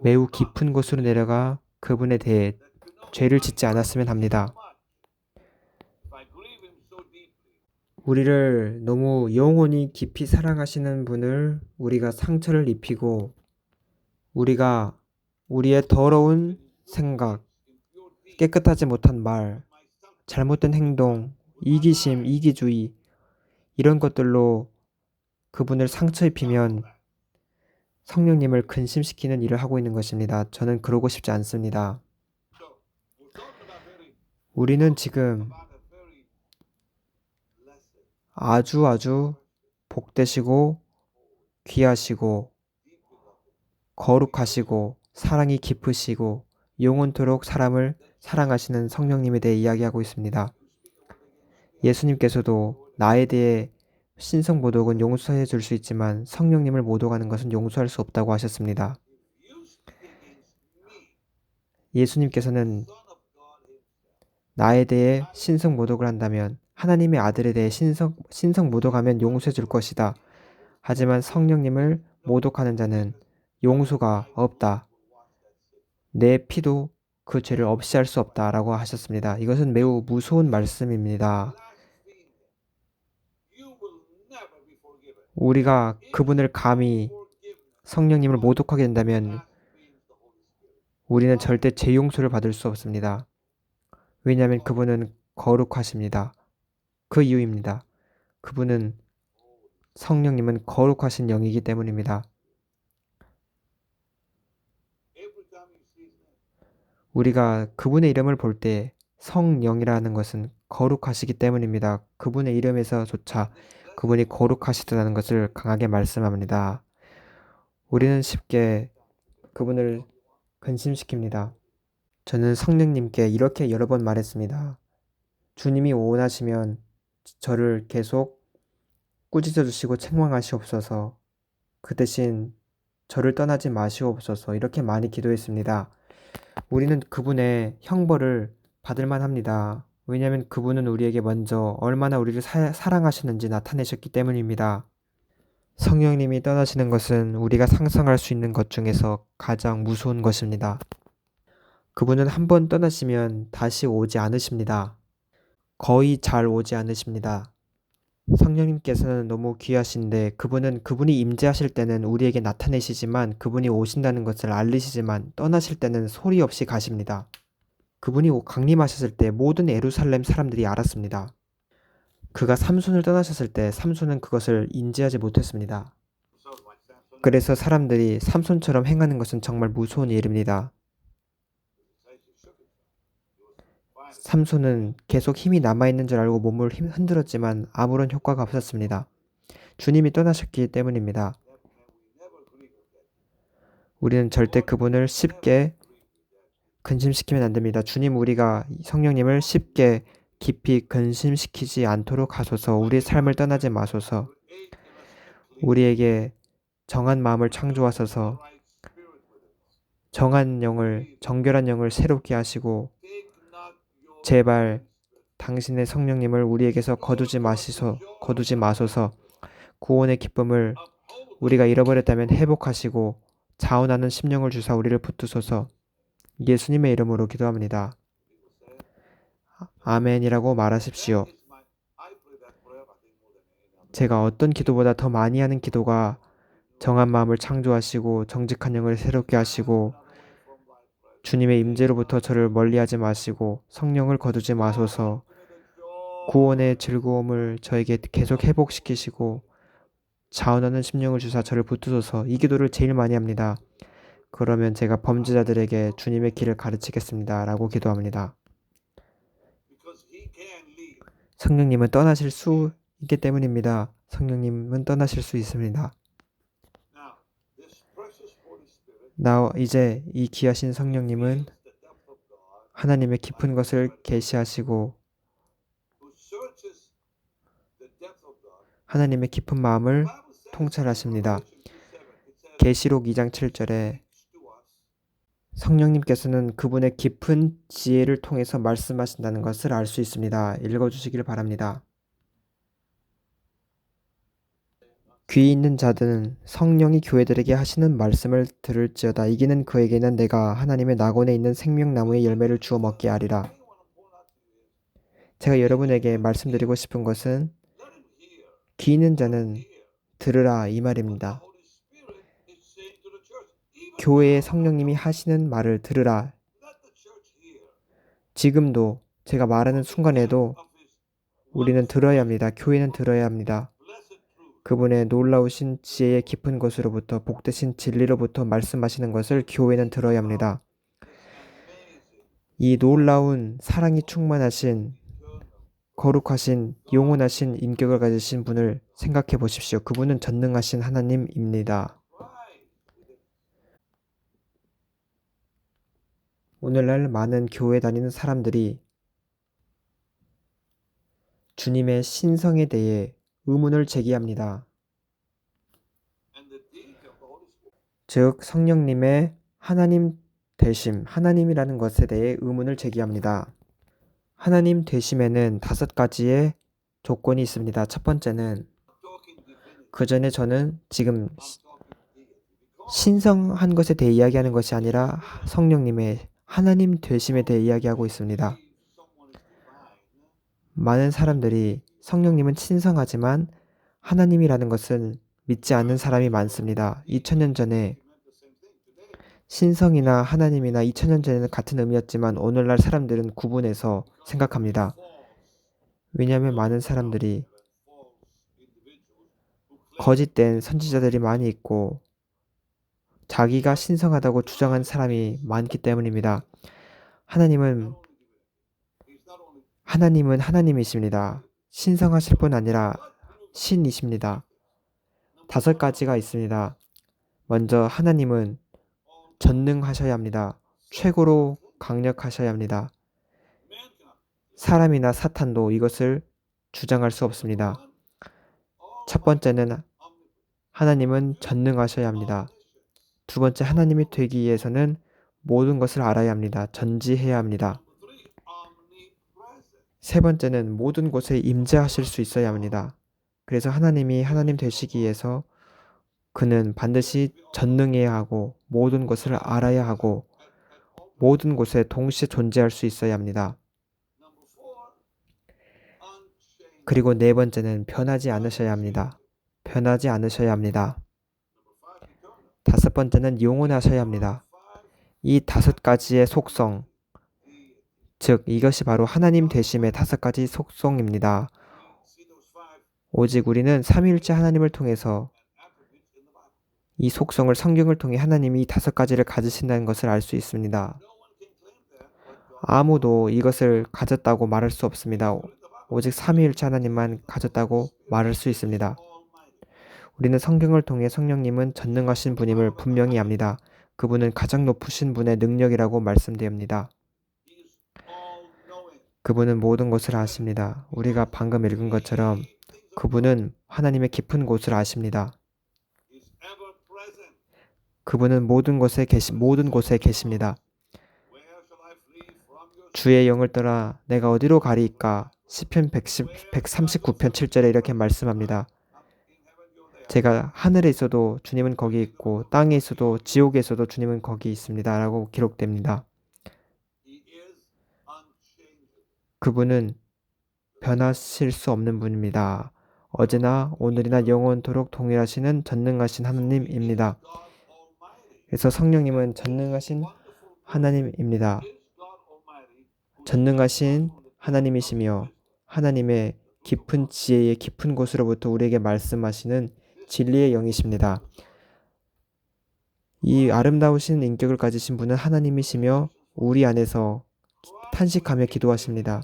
매우 깊은 곳으로 내려가 그분에 대해 죄를 짓지 않았으면 합니다. 우리를 너무 영원히 깊이 사랑하시는 분을 우리가 상처를 입히고 우리가 우리의 더러운 생각, 깨끗하지 못한 말, 잘못된 행동, 이기심, 이기주의 이런 것들로 그분을 상처 입히면 성령님을 근심시키는 일을 하고 있는 것입니다. 저는 그러고 싶지 않습니다. 우리는 지금 아주 복되시고 귀하시고 거룩하시고 사랑이 깊으시고 영원토록 사람을 사랑하시는 성령님에 대해 이야기하고 있습니다. 예수님께서도 나에 대해 신성 모독은 용서해 줄 수 있지만 성령님을 모독하는 것은 용서할 수 없다고 하셨습니다. 예수님께서는 나에 대해 신성 모독을 한다면 하나님의 아들에 대해 신성 모독하면 용서해 줄 것이다. 하지만 성령님을 모독하는 자는 용서가 없다. 내 피도 그 죄를 없이 할 수 없다라고 하셨습니다. 이것은 매우 무서운 말씀입니다. 우리가 그분을 감히 성령님을 모독하게 된다면 우리는 절대 죄 용서를 받을 수 없습니다. 왜냐하면 그분은 거룩하십니다. 그 이유입니다. 그분은 성령님은 거룩하신 영이기 때문입니다. 우리가 그분의 이름을 볼 때 성령이라는 것은 거룩하시기 때문입니다. 그분의 이름에서조차 그분이 거룩하시다는 것을 강하게 말씀합니다. 우리는 쉽게 그분을 근심시킵니다. 저는 성령님께 이렇게 여러 번 말했습니다. 주님이 원하시면 저를 계속 꾸짖어 주시고 책망하시옵소서. 그 대신 저를 떠나지 마시옵소서. 이렇게 많이 기도했습니다. 우리는 그분의 형벌을 받을 만합니다. 왜냐하면 그분은 우리에게 먼저 얼마나 우리를 사랑하시는지 나타내셨기 때문입니다. 성령님이 떠나시는 것은 우리가 상상할 수 있는 것 중에서 가장 무서운 것입니다. 그분은 한 번 떠나시면 다시 오지 않으십니다. 거의 잘 오지 않으십니다. 성령님께서는 너무 귀하신데 그분이 임재하실 때는 우리에게 나타내시지만 그분이 오신다는 것을 알리시지만 떠나실 때는 소리 없이 가십니다. 그분이 강림하셨을 때 모든 예루살렘 사람들이 알았습니다. 그가 삼손을 떠나셨을 때 삼손은 그것을 인지하지 못했습니다. 그래서 사람들이 삼손처럼 행하는 것은 정말 무서운 일입니다. 삼손은 계속 힘이 남아있는 줄 알고 몸을 흔들었지만 아무런 효과가 없었습니다. 주님이 떠나셨기 때문입니다. 우리는 절대 그분을 쉽게 근심시키면 안 됩니다. 주님, 우리가 성령님을 쉽게 깊이 근심시키지 않도록 하소서. 우리의 삶을 떠나지 마소서. 우리에게 정한 마음을 창조하소서. 정결한 영을 새롭게 하시고 제발 당신의 성령님을 우리에게서 거두지 마소서. 구원의 기쁨을 우리가 잃어버렸다면 회복하시고 자원하는 심령을 주사 우리를 붙드소서. 예수님의 이름으로 기도합니다. 아멘이라고 말하십시오. 제가 어떤 기도보다 더 많이 하는 기도가 정한 마음을 창조하시고 정직한 영을 새롭게 하시고 주님의 임재로부터 저를 멀리하지 마시고 성령을 거두지 마소서. 구원의 즐거움을 저에게 계속 회복시키시고 자원하는 심령을 주사 저를 붙드소서. 이 기도를 제일 많이 합니다. 그러면 제가 범죄자들에게 주님의 길을 가르치겠습니다. 라고 기도합니다. 성령님은 떠나실 수 있기 때문입니다. 성령님은 떠나실 수 있습니다. 이제 이 귀하신 성령님은 하나님의 깊은 것을 계시하시고 하나님의 깊은 마음을 통찰하십니다. 계시록 2장 7절에 성령님께서는 그분의 깊은 지혜를 통해서 말씀하신다는 것을 알 수 있습니다. 읽어주시길 바랍니다. 귀 있는 자들은 성령이 교회들에게 하시는 말씀을 들을지어다. 이기는 그에게는 내가 하나님의 낙원에 있는 생명나무의 열매를 주어 먹게 하리라. 제가 여러분에게 말씀드리고 싶은 것은 귀 있는 자는 들으라 이 말입니다. 교회의 성령님이 하시는 말을 들으라. 지금도 제가 말하는 순간에도 우리는 들어야 합니다. 교회는 들어야 합니다. 그분의 놀라우신 지혜의 깊은 곳으로부터 복되신 진리로부터 말씀하시는 것을 교회는 들어야 합니다. 이 놀라운 사랑이 충만하신 거룩하신 영원하신 인격을 가지신 분을 생각해 보십시오. 그분은 전능하신 하나님입니다. 오늘날 많은 교회 다니는 사람들이 주님의 신성에 대해 의문을 제기합니다. 즉 성령님의 하나님 되심, 하나님이라는 것에 대해 의문을 제기합니다. 하나님 되심에는 5가지의 조건이 있습니다. 첫 번째는 그 전에 저는 지금 신성한 것에 대해 이야기하는 것이 아니라 성령님의 하나님 되심에 대해 이야기하고 있습니다. 많은 사람들이 성령님은 신성하지만 하나님이라는 것을 믿지 않는 사람이 많습니다. 2000년 전에 신성이나 하나님이나 2000년 전에는 같은 의미였지만 오늘날 사람들은 구분해서 생각합니다. 왜냐하면 많은 사람들이 거짓된 선지자들이 많이 있고 자기가 신성하다고 주장한 사람이 많기 때문입니다. 하나님은 하나님이십니다. 신성하실 뿐 아니라 신이십니다. 5가지가 있습니다. 먼저 하나님은 전능하셔야 합니다. 최고로 강력하셔야 합니다. 사람이나 사탄도 이것을 주장할 수 없습니다. 첫 번째는 하나님은 전능하셔야 합니다. 두 번째, 하나님이 되기 위해서는 모든 것을 알아야 합니다. 전지해야 합니다. 세 번째는 모든 곳에 임재하실 수 있어야 합니다. 그래서 하나님이 하나님 되시기 위해서 그는 반드시 전능해야 하고 모든 것을 알아야 하고 모든 곳에 동시에 존재할 수 있어야 합니다. 그리고 네 번째는 변하지 않으셔야 합니다. 변하지 않으셔야 합니다. 5번째는 영원하셔야 합니다. 이 5가지의 속성, 즉 이것이 바로 하나님 되심의 5가지 속성입니다. 오직 우리는 삼위일체 하나님을 통해서 이 속성을 성경을 통해 하나님이 이 5가지를 가지신다는 것을 알 수 있습니다. 아무도 이것을 가졌다고 말할 수 없습니다. 오직 삼위일체 하나님만 가졌다고 말할 수 있습니다. 우리는 성경을 통해 성령님은 전능하신 분임을 분명히 압니다. 그분은 가장 높으신 분의 능력이라고 말씀드립니다. 그분은 모든 것을 아십니다. 우리가 방금 읽은 것처럼 그분은 하나님의 깊은 곳을 아십니다. 그분은 모든 곳에 계십니다. 주의 영을 떠나 내가 어디로 가리이까? 시편 139편 7절에 이렇게 말씀합니다. 제가 하늘에 있어도 주님은 거기 있고 땅에 있어도 지옥에 있어도 주님은 거기 있습니다. 라고 기록됩니다. 그분은 변하실 수 없는 분입니다. 어제나 오늘이나 영원토록 동일하시는 전능하신 하나님입니다. 그래서 성령님은 전능하신 하나님입니다. 전능하신 하나님이시며 하나님의 깊은 지혜의 깊은 곳으로부터 우리에게 말씀하시는 진리의 영이십니다. 이 아름다우신 인격을 가지신 분은 하나님이시며 우리 안에서 탄식하며 기도하십니다.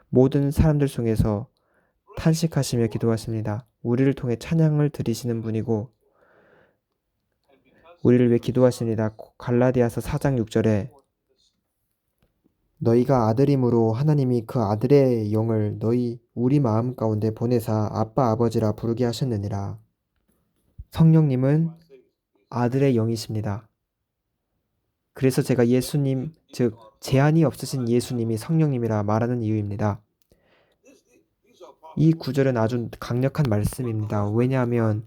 모든 사람들 중에서 탄식하시며 기도하십니다. 우리를 통해 찬양을 드리시는 분이고 우리를 위해 기도하십니다. 갈라디아서 4장 6절에 너희가 아들임으로 하나님이 그 아들의 영을 우리 마음 가운데 보내사 아빠 아버지라 부르게 하셨느니라. 성령님은 아들의 영이십니다. 그래서 제가 예수님, 즉 제한이 없으신 예수님이 성령님이라 말하는 이유입니다. 이 구절은 아주 강력한 말씀입니다. 왜냐하면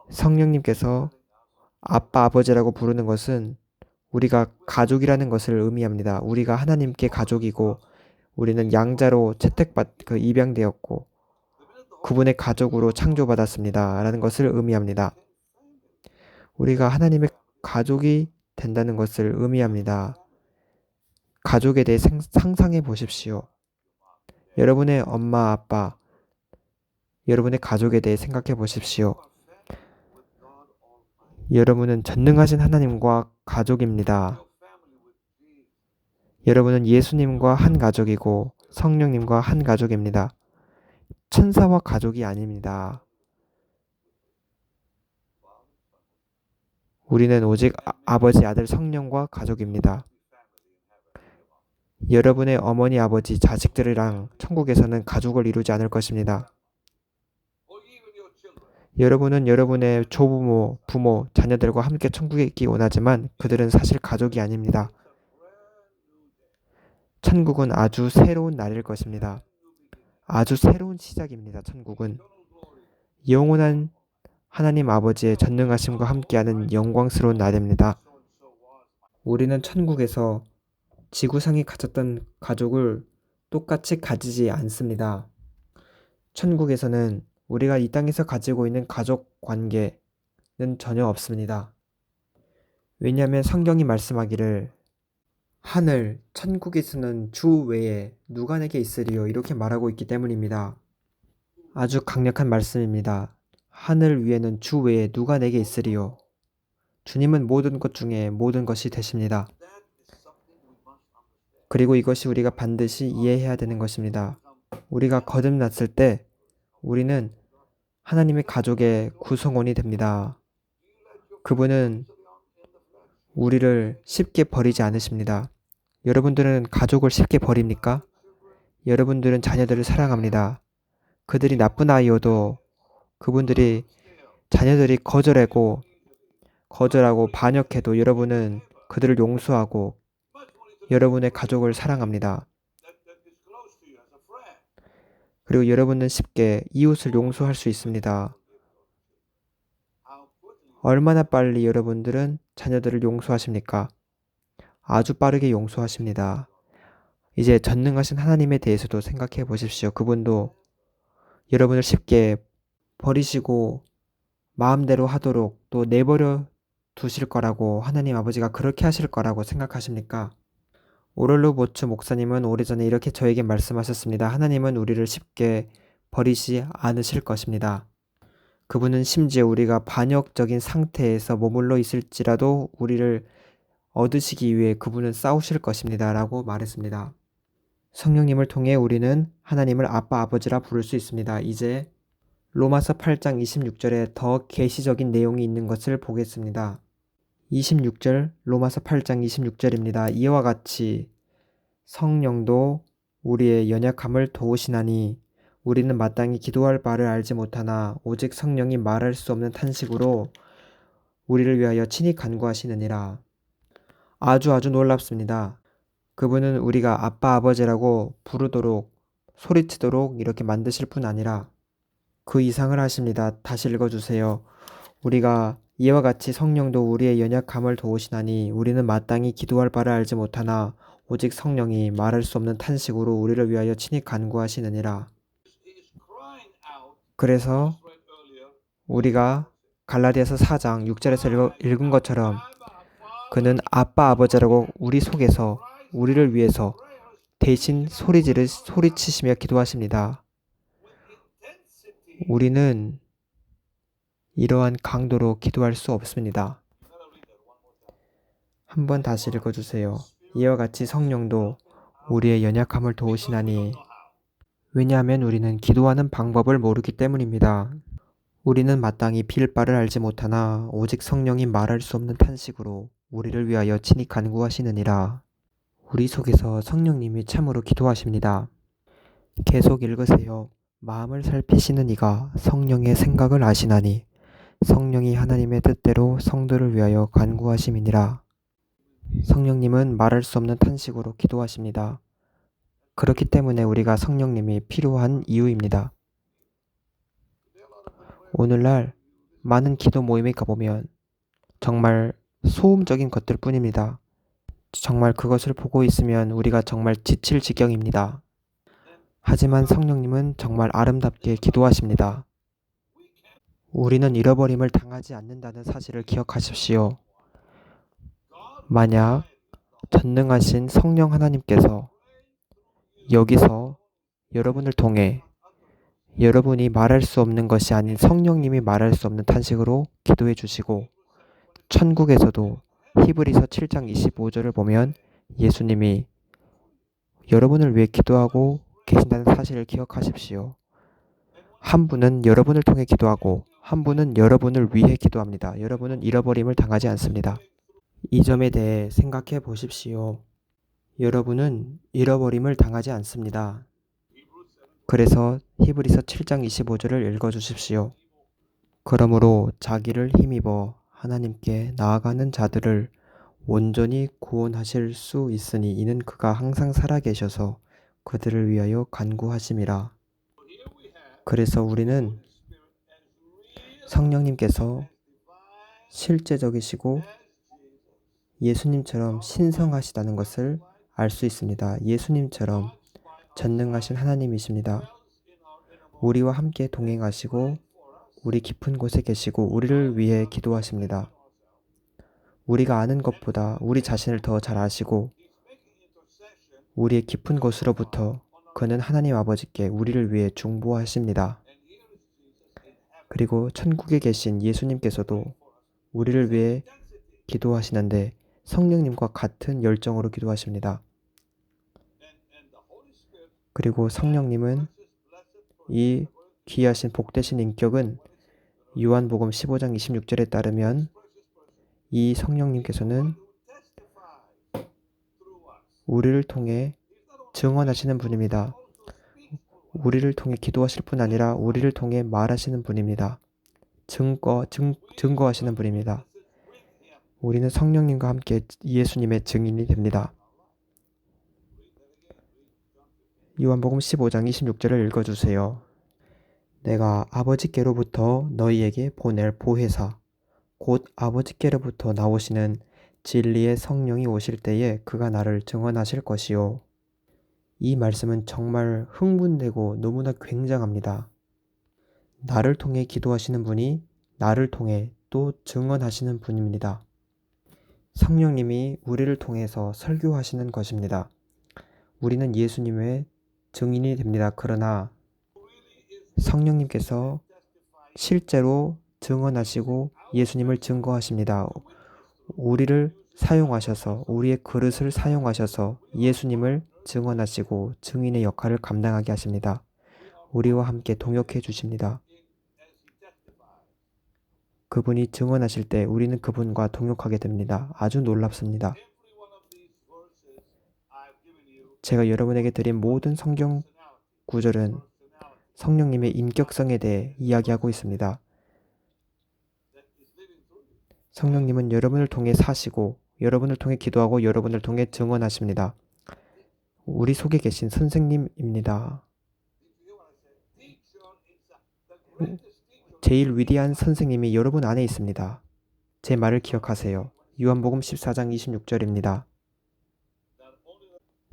성령님께서 아빠 아버지라고 부르는 것은 우리가 가족이라는 것을 의미합니다. 우리가 하나님께 가족이고 우리는 양자로 입양되었고 그분의 가족으로 창조받았습니다. 라는 것을 의미합니다. 우리가 하나님의 가족이 된다는 것을 의미합니다. 가족에 대해 상상해 보십시오. 여러분의 엄마, 아빠, 여러분의 가족에 대해 생각해 보십시오. 여러분은 전능하신 하나님과 가족입니다. 여러분은 예수님과 한 가족이고 성령님과 한 가족입니다. 천사와 가족이 아닙니다. 우리는 오직 아버지, 아들, 성령과 가족입니다. 여러분의 어머니, 아버지, 자식들이랑 천국에서는 가족을 이루지 않을 것입니다. 여러분은 여러분의 조부모, 부모, 자녀들과 함께 천국에 있기 원하지만 그들은 사실 가족이 아닙니다. 천국은 아주 새로운 날일 것입니다. 아주 새로운 시작입니다. 천국은 영원한 하나님 아버지의 전능하심과 함께하는 영광스러운 날입니다. 우리는 천국에서 지구상이 가졌던 가족을 똑같이 가지지 않습니다. 천국에서는 우리가 이 땅에서 가지고 있는 가족 관계는 전혀 없습니다. 왜냐하면 성경이 말씀하기를 하늘, 천국에서는 주 외에 누가 내게 있으리요 이렇게 말하고 있기 때문입니다. 아주 강력한 말씀입니다. 하늘 위에는 주 외에 누가 내게 있으리요. 주님은 모든 것 중에 모든 것이 되십니다. 그리고 이것이 우리가 반드시 이해해야 되는 것입니다. 우리가 거듭났을 때 우리는 하나님의 가족의 구성원이 됩니다. 그분은 우리를 쉽게 버리지 않으십니다. 여러분들은 가족을 쉽게 버립니까? 여러분들은 자녀들을 사랑합니다. 그들이 나쁜 아이여도 자녀들이 거절하고 반역해도 여러분은 그들을 용서하고 여러분의 가족을 사랑합니다. 그리고 여러분은 쉽게 이웃을 용서할 수 있습니다. 얼마나 빨리 여러분들은 자녀들을 용서하십니까? 아주 빠르게 용서하십니다. 이제 전능하신 하나님에 대해서도 생각해 보십시오. 그분도 여러분을 쉽게 버리시고 마음대로 하도록 또 내버려 두실 거라고 하나님 아버지가 그렇게 하실 거라고 생각하십니까? 오렐로 보츠 목사님은 오래전에 이렇게 저에게 말씀하셨습니다. 하나님은 우리를 쉽게 버리지 않으실 것입니다. 그분은 심지어 우리가 반역적인 상태에서 머물러 있을지라도 우리를 얻으시기 위해 그분은 싸우실 것입니다. 라고 말했습니다. 성령님을 통해 우리는 하나님을 아빠 아버지라 부를 수 있습니다. 이제 로마서 8장 26절에 더 계시적인 내용이 있는 것을 보겠습니다. 26절 로마서 8장 26절입니다. 이와 같이 성령도 우리의 연약함을 도우시나니 우리는 마땅히 기도할 바를 알지 못하나 오직 성령이 말할 수 없는 탄식으로 우리를 위하여 친히 간구하시느니라. 아주 놀랍습니다. 그분은 우리가 아빠 아버지라고 부르도록 소리치도록 이렇게 만드실 뿐 아니라 그 이상을 하십니다. 다시 읽어주세요. 우리가 이와 같이 성령도 우리의 연약함을 도우시나니 우리는 마땅히 기도할 바를 알지 못하나 오직 성령이 말할 수 없는 탄식으로 우리를 위하여 친히 간구하시느니라. 그래서 우리가 갈라디아서 4장 6절에서 읽은 것처럼 그는 아빠 아버지라고 우리 속에서 우리를 위해서 대신 소리치시며 기도하십니다. 우리는 이러한 강도로 기도할 수 없습니다. 한번 다시 읽어주세요. 이와 같이 성령도 우리의 연약함을 도우시나니 왜냐하면 우리는 기도하는 방법을 모르기 때문입니다. 우리는 마땅히 빌 바를 알지 못하나 오직 성령이 말할 수 없는 탄식으로 우리를 위하여 친히 간구하시느니라. 우리 속에서 성령님이 참으로 기도하십니다. 계속 읽으세요. 마음을 살피시는 이가 성령의 생각을 아시나니 성령이 하나님의 뜻대로 성도를 위하여 간구하심이니라. 성령님은 말할 수 없는 탄식으로 기도하십니다. 그렇기 때문에 우리가 성령님이 필요한 이유입니다. 오늘날 많은 기도 모임에 가보면 정말 소음적인 것들 뿐입니다. 정말 그것을 보고 있으면 우리가 정말 지칠 지경입니다. 하지만 성령님은 정말 아름답게 기도하십니다. 우리는 잃어버림을 당하지 않는다는 사실을 기억하십시오. 만약 전능하신 성령 하나님께서 여기서 여러분을 통해 여러분이 말할 수 없는 것이 아닌 성령님이 말할 수 없는 탄식으로 기도해 주시고 천국에서도 히브리서 7장 25절을 보면 예수님이 여러분을 위해 기도하고 계신다는 사실을 기억하십시오. 한 분은 여러분을 통해 기도하고 한 분은 여러분을 위해 기도합니다. 여러분은 잃어버림을 당하지 않습니다. 이 점에 대해 생각해 보십시오. 여러분은 잃어버림을 당하지 않습니다. 그래서 히브리서 7장 25절을 읽어주십시오. 그러므로 자기를 힘입어 하나님께 나아가는 자들을 온전히 구원하실 수 있으니 이는 그가 항상 살아계셔서 그들을 위하여 간구하심이라. 그래서 우리는 성령님께서 실제적이시고 예수님처럼 신성하시다는 것을 알 수 있습니다. 예수님처럼 전능하신 하나님이십니다. 우리와 함께 동행하시고 우리 깊은 곳에 계시고 우리를 위해 기도하십니다. 우리가 아는 것보다 우리 자신을 더 잘 아시고 우리의 깊은 곳으로부터 그는 하나님 아버지께 우리를 위해 중보하십니다. 그리고 천국에 계신 예수님께서도 우리를 위해 기도하시는데 성령님과 같은 열정으로 기도하십니다. 그리고 성령님은 이 귀하신 복되신 인격은 요한복음 15장 26절에 따르면 이 성령님께서는 우리를 통해 증언하시는 분입니다. 우리를 통해 기도하실 뿐 아니라 우리를 통해 말하시는 분입니다. 증거하시는 분입니다. 우리는 성령님과 함께 예수님의 증인이 됩니다. 요한복음 15장 26절을 읽어주세요. 내가 아버지께로부터 너희에게 보낼 보혜사 곧 아버지께로부터 나오시는 진리의 성령이 오실 때에 그가 나를 증언하실 것이요. 이 말씀은 정말 흥분되고 너무나 굉장합니다. 나를 통해 기도하시는 분이 나를 통해 또 증언하시는 분입니다. 성령님이 우리를 통해서 설교하시는 것입니다. 우리는 예수님의 증인이 됩니다. 그러나 성령님께서 실제로 증언하시고 예수님을 증거하십니다. 우리를 사용하셔서 우리의 그릇을 사용하셔서 예수님을 증언하시고 증인의 역할을 감당하게 하십니다. 우리와 함께 동역해 주십니다. 그분이 증언하실 때 우리는 그분과 동역하게 됩니다. 아주 놀랍습니다. 제가 여러분에게 드린 모든 성경 구절은 성령님의 인격성에 대해 이야기하고 있습니다. 성령님은 여러분을 통해 사시고 여러분을 통해 기도하고 여러분을 통해 증언하십니다. 우리 속에 계신 선생님입니다. 제일 위대한 선생님이 여러분 안에 있습니다. 제 말을 기억하세요. 요한복음 14장 26절입니다.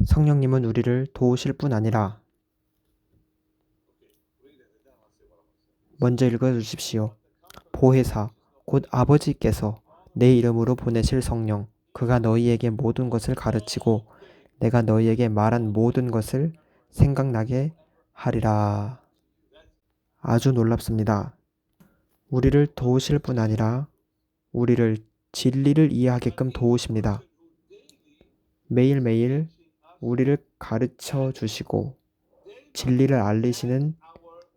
성령님은 우리를 도우실 뿐 아니라 먼저 읽어주십시오. 보혜사 곧 아버지께서 내 이름으로 보내실 성령 그가 너희에게 모든 것을 가르치고 내가 너희에게 말한 모든 것을 생각나게 하리라. 아주 놀랍습니다. 우리를 도우실 뿐 아니라 우리를 진리를 이해하게끔 도우십니다. 매일매일 우리를 가르쳐 주시고 진리를 알리시는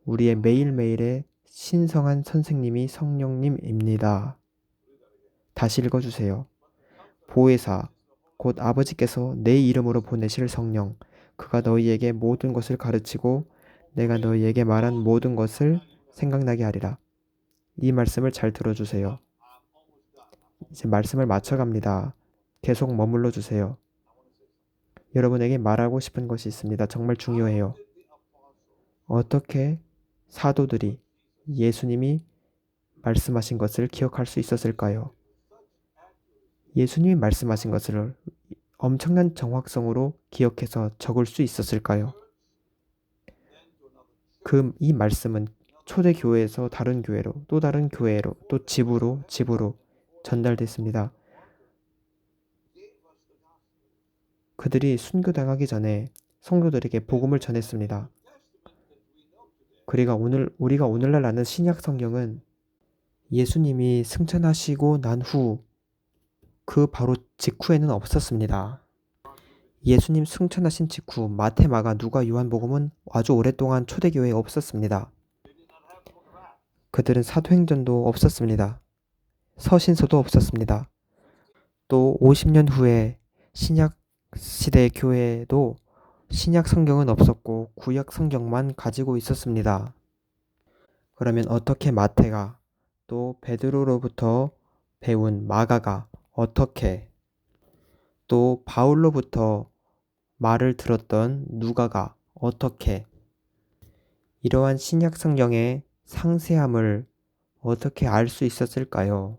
우리의 매일매일의 신성한 선생님이 성령님입니다. 다시 읽어주세요. 보혜사, 곧 아버지께서 내 이름으로 보내실 성령, 그가 너희에게 모든 것을 가르치고 내가 너희에게 말한 모든 것을 생각나게 하리라. 이 말씀을 잘 들어주세요. 이제 말씀을 맞춰갑니다. 계속 머물러 주세요. 여러분에게 말하고 싶은 것이 있습니다. 정말 중요해요. 어떻게 사도들이 예수님이 말씀하신 것을 기억할 수 있었을까요? 예수님이 말씀하신 것을 엄청난 정확성으로 기억해서 적을 수 있었을까요? 이 말씀은 초대교회에서 다른 교회로, 또 다른 교회로, 또 집으로 전달됐습니다. 그들이 순교당하기 전에 성도들에게 복음을 전했습니다. 그리고 우리가 오늘날 아는 신약 성경은 예수님이 승천하시고 난 후 그 바로 직후에는 없었습니다. 예수님 승천하신 직후 마태, 마가, 누가, 요한복음은 아주 오랫동안 초대교회에 없었습니다. 그들은 사도행전도 없었습니다. 서신서도 없었습니다. 또 50년 후에 신약 시대 교회에도 신약 성경은 없었고 구약 성경만 가지고 있었습니다. 그러면 어떻게 마태가 또 베드로로부터 배운 마가가 어떻게 또 바울로부터 말을 들었던 누가가 어떻게 이러한 신약 성경의 상세함을 어떻게 알 수 있었을까요?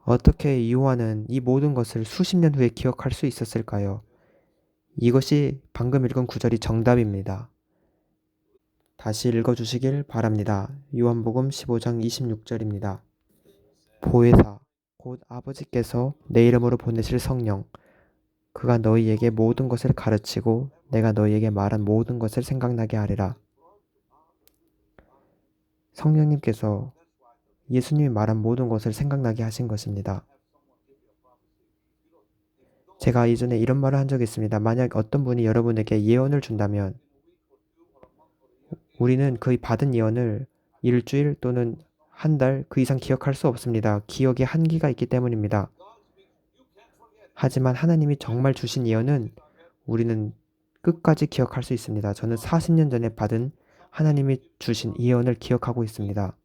어떻게 요한은 이 모든 것을 수십 년 후에 기억할 수 있었을까요? 이것이 방금 읽은 구절이 정답입니다. 다시 읽어주시길 바랍니다. 요한복음 15장 26절입니다. 보혜사, 곧 아버지께서 내 이름으로 보내실 성령, 그가 너희에게 모든 것을 가르치고 내가 너희에게 말한 모든 것을 생각나게 하리라. 성령님께서 예수님이 말한 모든 것을 생각나게 하신 것입니다. 제가 이전에 이런 말을 한 적이 있습니다. 만약 어떤 분이 여러분에게 예언을 준다면 우리는 그 받은 예언을 일주일 또는 한 달 그 이상 기억할 수 없습니다. 기억에 한계가 있기 때문입니다. 하지만 하나님이 정말 주신 예언은 우리는 끝까지 기억할 수 있습니다. 저는 40년 전에 받은 하나님이 주신 예언을 기억하고 있습니다.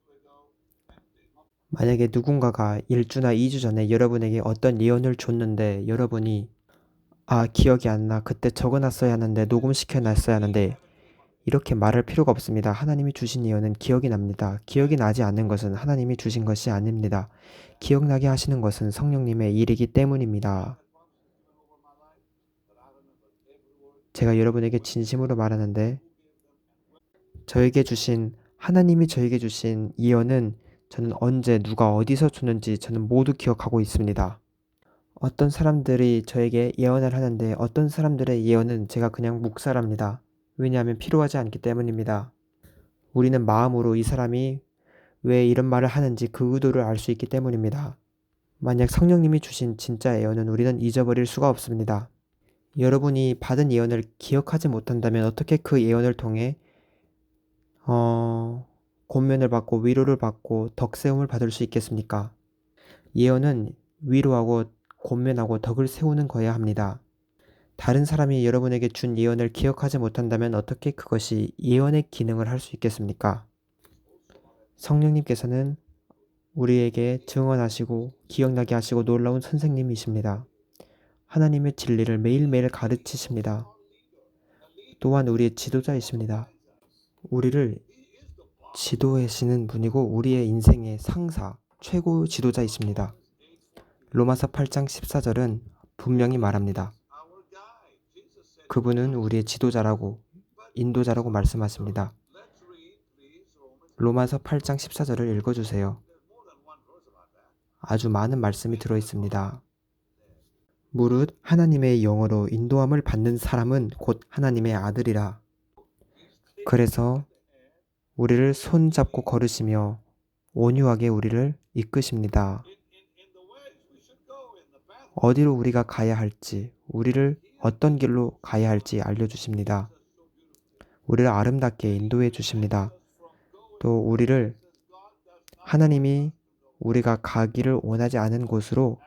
만약에 누군가가 1주나 2주 전에 여러분에게 어떤 예언을 줬는데 여러분이 기억이 안 나. 그때 적어놨어야 하는데 녹음시켜놨어야 하는데 이렇게 말할 필요가 없습니다. 하나님이 주신 예언은 기억이 납니다. 기억이 나지 않는 것은 하나님이 주신 것이 아닙니다. 기억나게 하시는 것은 성령님의 일이기 때문입니다. 제가 여러분에게 진심으로 말하는데 하나님이 저에게 주신 예언은 저는 언제 누가 어디서 줬는지 저는 모두 기억하고 있습니다. 어떤 사람들이 저에게 예언을 하는데 어떤 사람들의 예언은 제가 그냥 묵살합니다. 왜냐하면 필요하지 않기 때문입니다. 우리는 마음으로 이 사람이 왜 이런 말을 하는지 그 의도를 알 수 있기 때문입니다. 만약 성령님이 주신 진짜 예언은 우리는 잊어버릴 수가 없습니다. 여러분이 받은 예언을 기억하지 못한다면 어떻게 그 예언을 통해 권면을 받고 위로를 받고 덕세움을 받을 수 있겠습니까? 예언은 위로하고 권면하고 덕을 세우는 거야 합니다. 다른 사람이 여러분에게 준 예언을 기억하지 못한다면 어떻게 그것이 예언의 기능을 할 수 있겠습니까? 성령님께서는 우리에게 증언하시고 기억나게 하시고 놀라운 선생님이십니다. 하나님의 진리를 매일매일 가르치십니다. 또한 우리의 지도자이십니다. 우리를 지도하시는 분이고 우리의 인생의 상사, 최고 지도자이십니다. 로마서 8장 14절은 분명히 말합니다. 그분은 우리의 지도자라고 인도자라고 말씀하십니다. 로마서 8장 14절을 읽어주세요. 아주 많은 말씀이 들어있습니다. 무릇 하나님의 영으로 인도함을 받는 사람은 곧 하나님의 아들이라. 그래서 우리를 손잡고 걸으시며 온유하게 우리를 이끄십니다. 어디로 우리가 가야 할지, 우리를 어떤 길로 가야 할지 알려주십니다. 우리를 아름답게 인도해 주십니다. 또 우리를 하나님이 우리가 가기를 원하지 않은 곳으로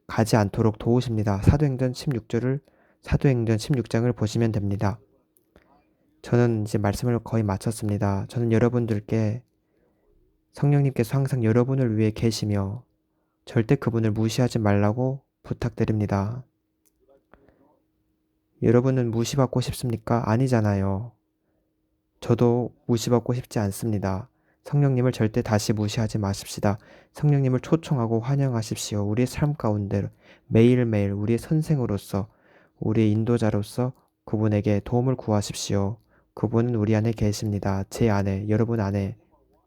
가지 않도록 도우십니다. 사도행전 16장을 보시면 됩니다. 저는 이제 말씀을 거의 마쳤습니다. 저는 여러분들께 성령님께서 항상 여러분을 위해 계시며 절대 그분을 무시하지 말라고 부탁드립니다. 여러분은 무시받고 싶습니까? 아니잖아요. 저도 무시받고 싶지 않습니다. 성령님을 절대 다시 무시하지 마십시다. 성령님을 초청하고 환영하십시오. 우리의 삶 가운데 매일매일 우리의 선생으로서, 우리의 인도자로서 그분에게 도움을 구하십시오. 그분은 우리 안에 계십니다. 제 안에, 여러분 안에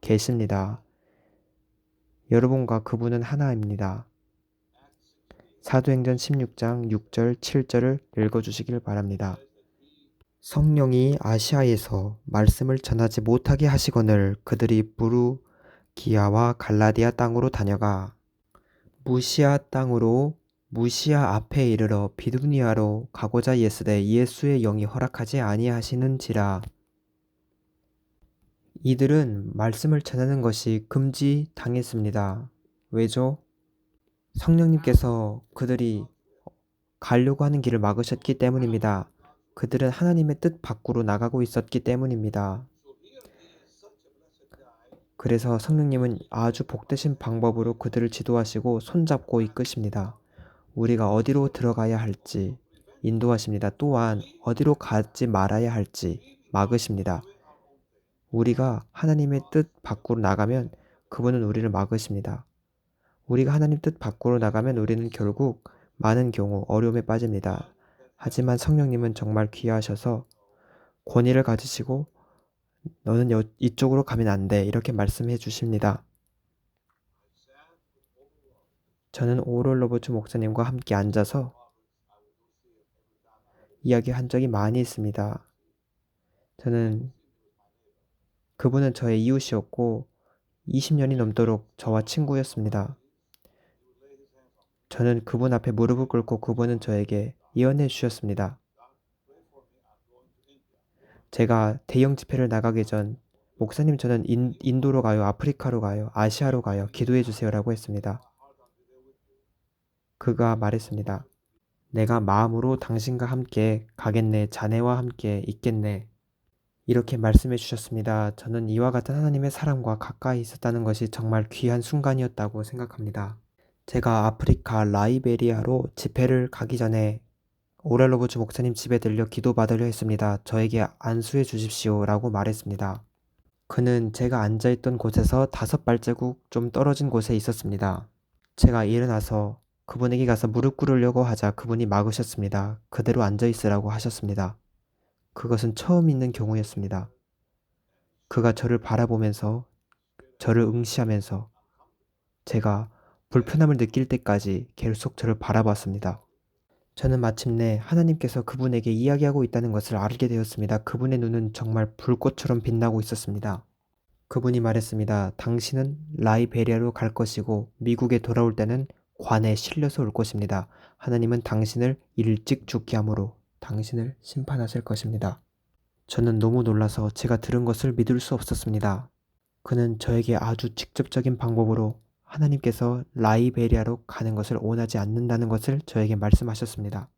계십니다. 여러분과 그분은 하나입니다. 사도행전 16장 6절, 7절을 읽어주시길 바랍니다. 성령이 아시아에서 말씀을 전하지 못하게 하시거늘 그들이 부르기아와 갈라디아 땅으로 다녀가 무시아 땅으로 무시아 앞에 이르러 비두니아로 가고자 예스되 예수의 영이 허락하지 아니하시는지라. 이들은 말씀을 전하는 것이 금지당했습니다. 왜죠? 성령님께서 그들이 가려고 하는 길을 막으셨기 때문입니다. 그들은 하나님의 뜻 밖으로 나가고 있었기 때문입니다. 그래서 성령님은 아주 복되신 방법으로 그들을 지도하시고 손잡고 이끄십니다. 우리가 어디로 들어가야 할지 인도하십니다. 또한 어디로 가지 말아야 할지 막으십니다. 우리가 하나님의 뜻 밖으로 나가면 그분은 우리를 막으십니다. 우리가 하나님 뜻 밖으로 나가면 우리는 결국 많은 경우 어려움에 빠집니다. 하지만 성령님은 정말 귀하셔서 권위를 가지시고 너는 이쪽으로 가면 안 돼. 이렇게 말씀해 주십니다. 저는 오럴 로버츠 목사님과 함께 앉아서 이야기한 적이 많이 있습니다. 그분은 저의 이웃이었고 20년이 넘도록 저와 친구였습니다. 저는 그분 앞에 무릎을 꿇고 그분은 저에게 예언해 주셨습니다. 제가 대형 집회를 나가기 전 목사님 저는 인도로 가요, 아프리카로 가요, 아시아로 가요. 기도해 주세요라고 했습니다. 그가 말했습니다. 내가 마음으로 당신과 함께 가겠네. 자네와 함께 있겠네. 이렇게 말씀해 주셨습니다. 저는 이와 같은 하나님의 사랑과 가까이 있었다는 것이 정말 귀한 순간이었다고 생각합니다. 제가 아프리카 라이베리아로 집회를 가기 전에 오렐 로버츠 목사님 집에 들려 기도받으려 했습니다. 저에게 안수해 주십시오 라고 말했습니다. 그는 제가 앉아있던 곳에서 5발자국 좀 떨어진 곳에 있었습니다. 제가 일어나서 그분에게 가서 무릎 꿇으려고 하자 그분이 막으셨습니다. 그대로 앉아있으라고 하셨습니다. 그것은 처음 있는 경우였습니다. 그가 저를 바라보면서 저를 응시하면서 제가 불편함을 느낄 때까지 계속 저를 바라봤습니다. 저는 마침내 하나님께서 그분에게 이야기하고 있다는 것을 알게 되었습니다. 그분의 눈은 정말 불꽃처럼 빛나고 있었습니다. 그분이 말했습니다. 당신은 라이베리아로 갈 것이고 미국에 돌아올 때는 관에 실려서 올 것입니다. 하나님은 당신을 일찍 죽게 함으로 당신을 심판하실 것입니다. 저는 너무 놀라서 제가 들은 것을 믿을 수 없었습니다. 그는 저에게 아주 직접적인 방법으로 하나님께서 라이베리아로 가는 것을 원하지 않는다는 것을 저에게 말씀하셨습니다.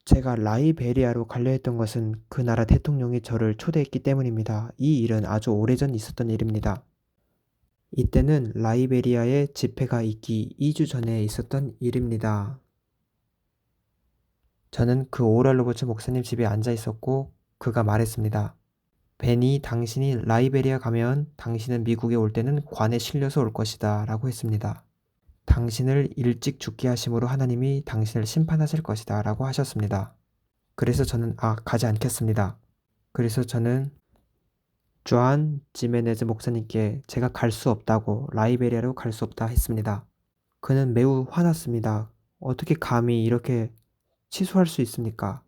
제가 라이베리아로 가려 했던 것은 그 나라 대통령이 저를 초대했기 때문입니다. 이 일은 아주 오래전 있었던 일입니다. 이때는 라이베리아에 집회가 있기 2주 전에 있었던 일입니다. 저는 그 오랄 로버츠 목사님 집에 앉아 있었고 그가 말했습니다. 베니, 당신이 라이베리아 가면 당신은 미국에 올 때는 관에 실려서 올 것이다 라고 했습니다. 당신을 일찍 죽게 하심으로 하나님이 당신을 심판하실 것이다 라고 하셨습니다. 그래서 저는 가지 않겠습니다. 그래서 저는 주안 지메네즈 목사님께 제가 갈 수 없다고 라이베리아로 갈 수 없다 했습니다. 그는 매우 화났습니다. 어떻게 감히 이렇게 취소할 수 있습니까?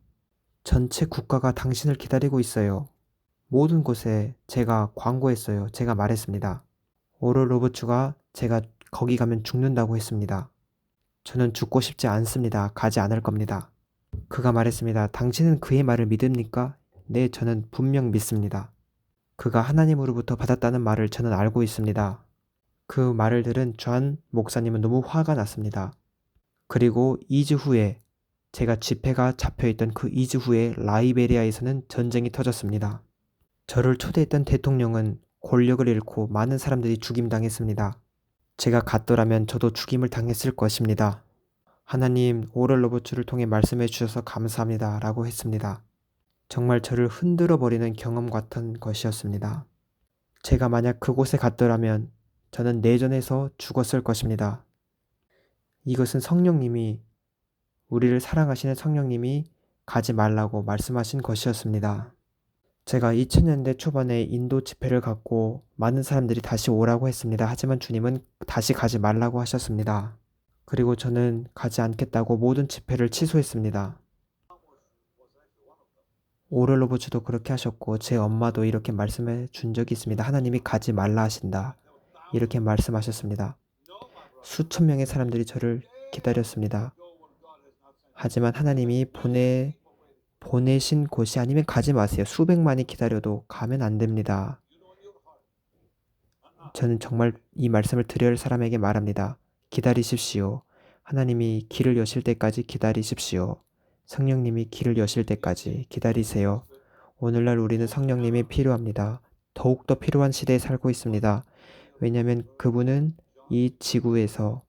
전체 국가가 당신을 기다리고 있어요. 모든 곳에 제가 광고했어요. 제가 말했습니다. 오럴 로버츠가 제가 거기 가면 죽는다고 했습니다. 저는 죽고 싶지 않습니다. 가지 않을 겁니다. 그가 말했습니다. 당신은 그의 말을 믿습니까? 네, 저는 분명 믿습니다. 그가 하나님으로부터 받았다는 말을 저는 알고 있습니다. 그 말을 들은 존 목사님은 너무 화가 났습니다. 그리고 2주 후에 제가 집회가 잡혀있던 그 2주 후에 라이베리아에서는 전쟁이 터졌습니다. 저를 초대했던 대통령은 권력을 잃고 많은 사람들이 죽임당했습니다. 제가 갔더라면 저도 죽임을 당했을 것입니다. 하나님, 오럴 로버츠를 통해 말씀해 주셔서 감사합니다. 라고 했습니다. 정말 저를 흔들어 버리는 경험 같은 것이었습니다. 제가 만약 그곳에 갔더라면 저는 내전에서 죽었을 것입니다. 이것은 성령님이, 우리를 사랑하시는 성령님이 가지 말라고 말씀하신 것이었습니다. 제가 2000년대 초반에 인도 집회를 갖고 많은 사람들이 다시 오라고 했습니다. 하지만 주님은 다시 가지 말라고 하셨습니다. 그리고 저는 가지 않겠다고 모든 집회를 취소했습니다. 오럴 로버츠도 그렇게 하셨고 제 엄마도 이렇게 말씀해 준 적이 있습니다. 하나님이 가지 말라 하신다. 이렇게 말씀하셨습니다. 수천 명의 사람들이 저를 기다렸습니다. 하지만 하나님이 보내신 곳이 아니면 가지 마세요. 수백만이 기다려도 가면 안 됩니다. 저는 정말 이 말씀을 드려야 할 사람에게 말합니다. 기다리십시오. 하나님이 길을 여실 때까지 기다리십시오. 성령님이 길을 여실 때까지 기다리세요. 오늘날 우리는 성령님이 필요합니다. 더욱더 필요한 시대에 살고 있습니다. 왜냐하면 그분은 이 지구에서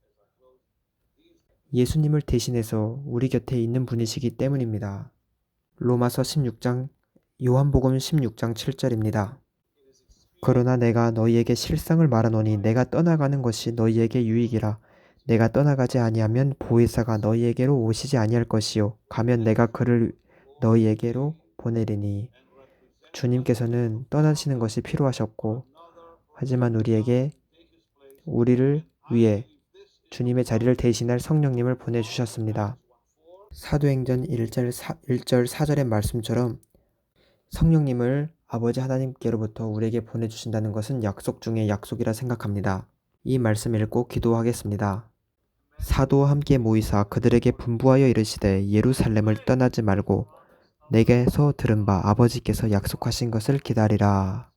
예수님을 대신해서 우리 곁에 있는 분이시기 때문입니다. 로마서 16장, 요한복음 16장 7절입니다. 그러나 내가 너희에게 실상을 말하노니 내가 떠나가는 것이 너희에게 유익이라. 내가 떠나가지 아니하면 보혜사가 너희에게로 오시지 아니할 것이요 가면 내가 그를 너희에게로 보내리니. 주님께서는 떠나시는 것이 필요하셨고 하지만 우리를 위해 주님의 자리를 대신할 성령님을 보내주셨습니다. 사도행전 1절 4절의 말씀처럼 성령님을 아버지 하나님께로부터 우리에게 보내주신다는 것은 약속 중에 약속이라 생각합니다. 이 말씀 읽고 기도하겠습니다. 사도와 함께 모이사 그들에게 분부하여 이르시되 예루살렘을 떠나지 말고 내게서 들은 바 아버지께서 약속하신 것을 기다리라.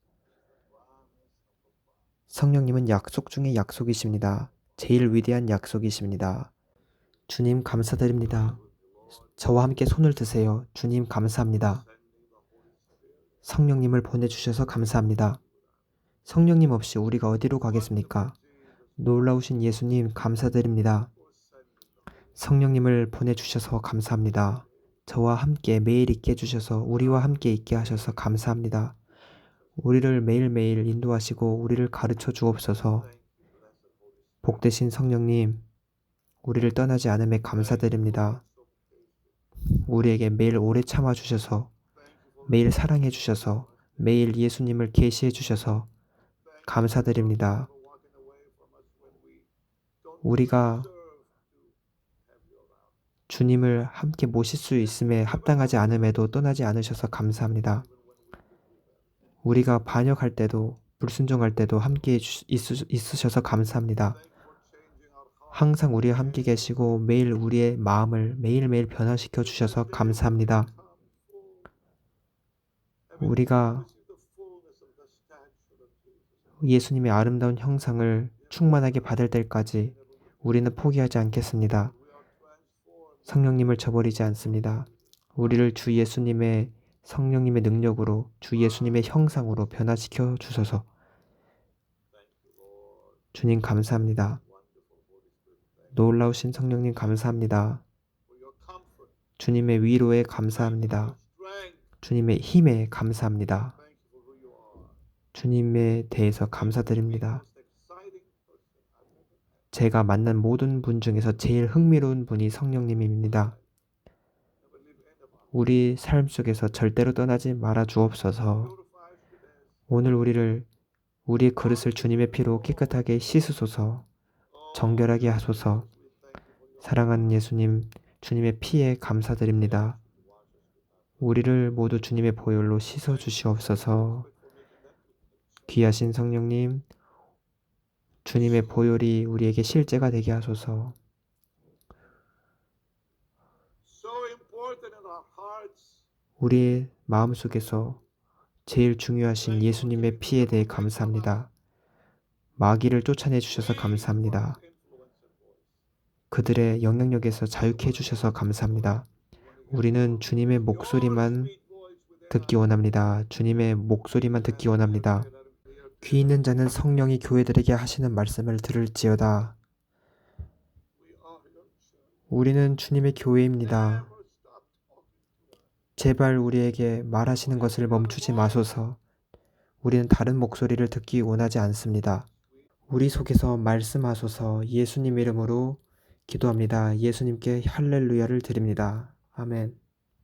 성령님은 약속 중에 약속이십니다. 제일 위대한 약속이십니다. 주님 감사드립니다. 저와 함께 손을 드세요. 주님 감사합니다. 성령님을 보내주셔서 감사합니다. 성령님 없이 우리가 어디로 가겠습니까? 놀라우신 예수님 감사드립니다. 성령님을 보내주셔서 감사합니다. 저와 함께 매일 있게 해주셔서 우리와 함께 있게 하셔서 감사합니다. 우리를 매일매일 인도하시고 우리를 가르쳐 주옵소서. 복되신 성령님, 우리를 떠나지 않음에 감사드립니다. 우리에게 매일 오래 참아주셔서 매일 사랑해 주셔서 매일 예수님을 계시해 주셔서 감사드립니다. 우리가 주님을 함께 모실 수 있음에 합당하지 않음에도 떠나지 않으셔서 감사합니다. 우리가 반역할 때도 불순종할 때도 함께 있으셔서 감사합니다. 항상 우리와 함께 계시고 매일 우리의 마음을 매일매일 변화시켜 주셔서 감사합니다. 우리가 예수님의 아름다운 형상을 충만하게 받을 때까지 우리는 포기하지 않겠습니다. 성령님을 저버리지 않습니다. 우리를 주 예수님의 성령님의 능력으로 주 예수님의 형상으로 변화시켜 주셔서 주님 감사합니다. 놀라우신 성령님 감사합니다. 주님의 위로에 감사합니다. 주님의 힘에 감사합니다. 주님에 대해서 감사드립니다. 제가 만난 모든 분 중에서 제일 흥미로운 분이 성령님입니다. 우리 삶 속에서 절대로 떠나지 말아 주옵소서. 오늘 우리의 그릇을 주님의 피로 깨끗하게 씻으소서. 정결하게 하소서. 사랑하는 예수님, 주님의 피에 감사드립니다. 우리를 모두 주님의 보혈로 씻어 주시옵소서. 귀하신 성령님, 주님의 보혈이 우리에게 실제가 되게 하소서. 우리 마음속에서 제일 중요하신 예수님의 피에 대해 감사합니다. 마귀를 쫓아내 주셔서 감사합니다. 그들의 영향력에서 자유케 해주셔서 감사합니다. 우리는 주님의 목소리만 듣기 원합니다. 주님의 목소리만 듣기 원합니다. 귀 있는 자는 성령이 교회들에게 하시는 말씀을 들을지어다. 우리는 주님의 교회입니다. 제발 우리에게 말하시는 것을 멈추지 마소서. 우리는 다른 목소리를 듣기 원하지 않습니다. 우리 속에서 말씀하소서. 예수님 이름으로 기도합니다. 예수님께 할렐루야를 드립니다. 아멘.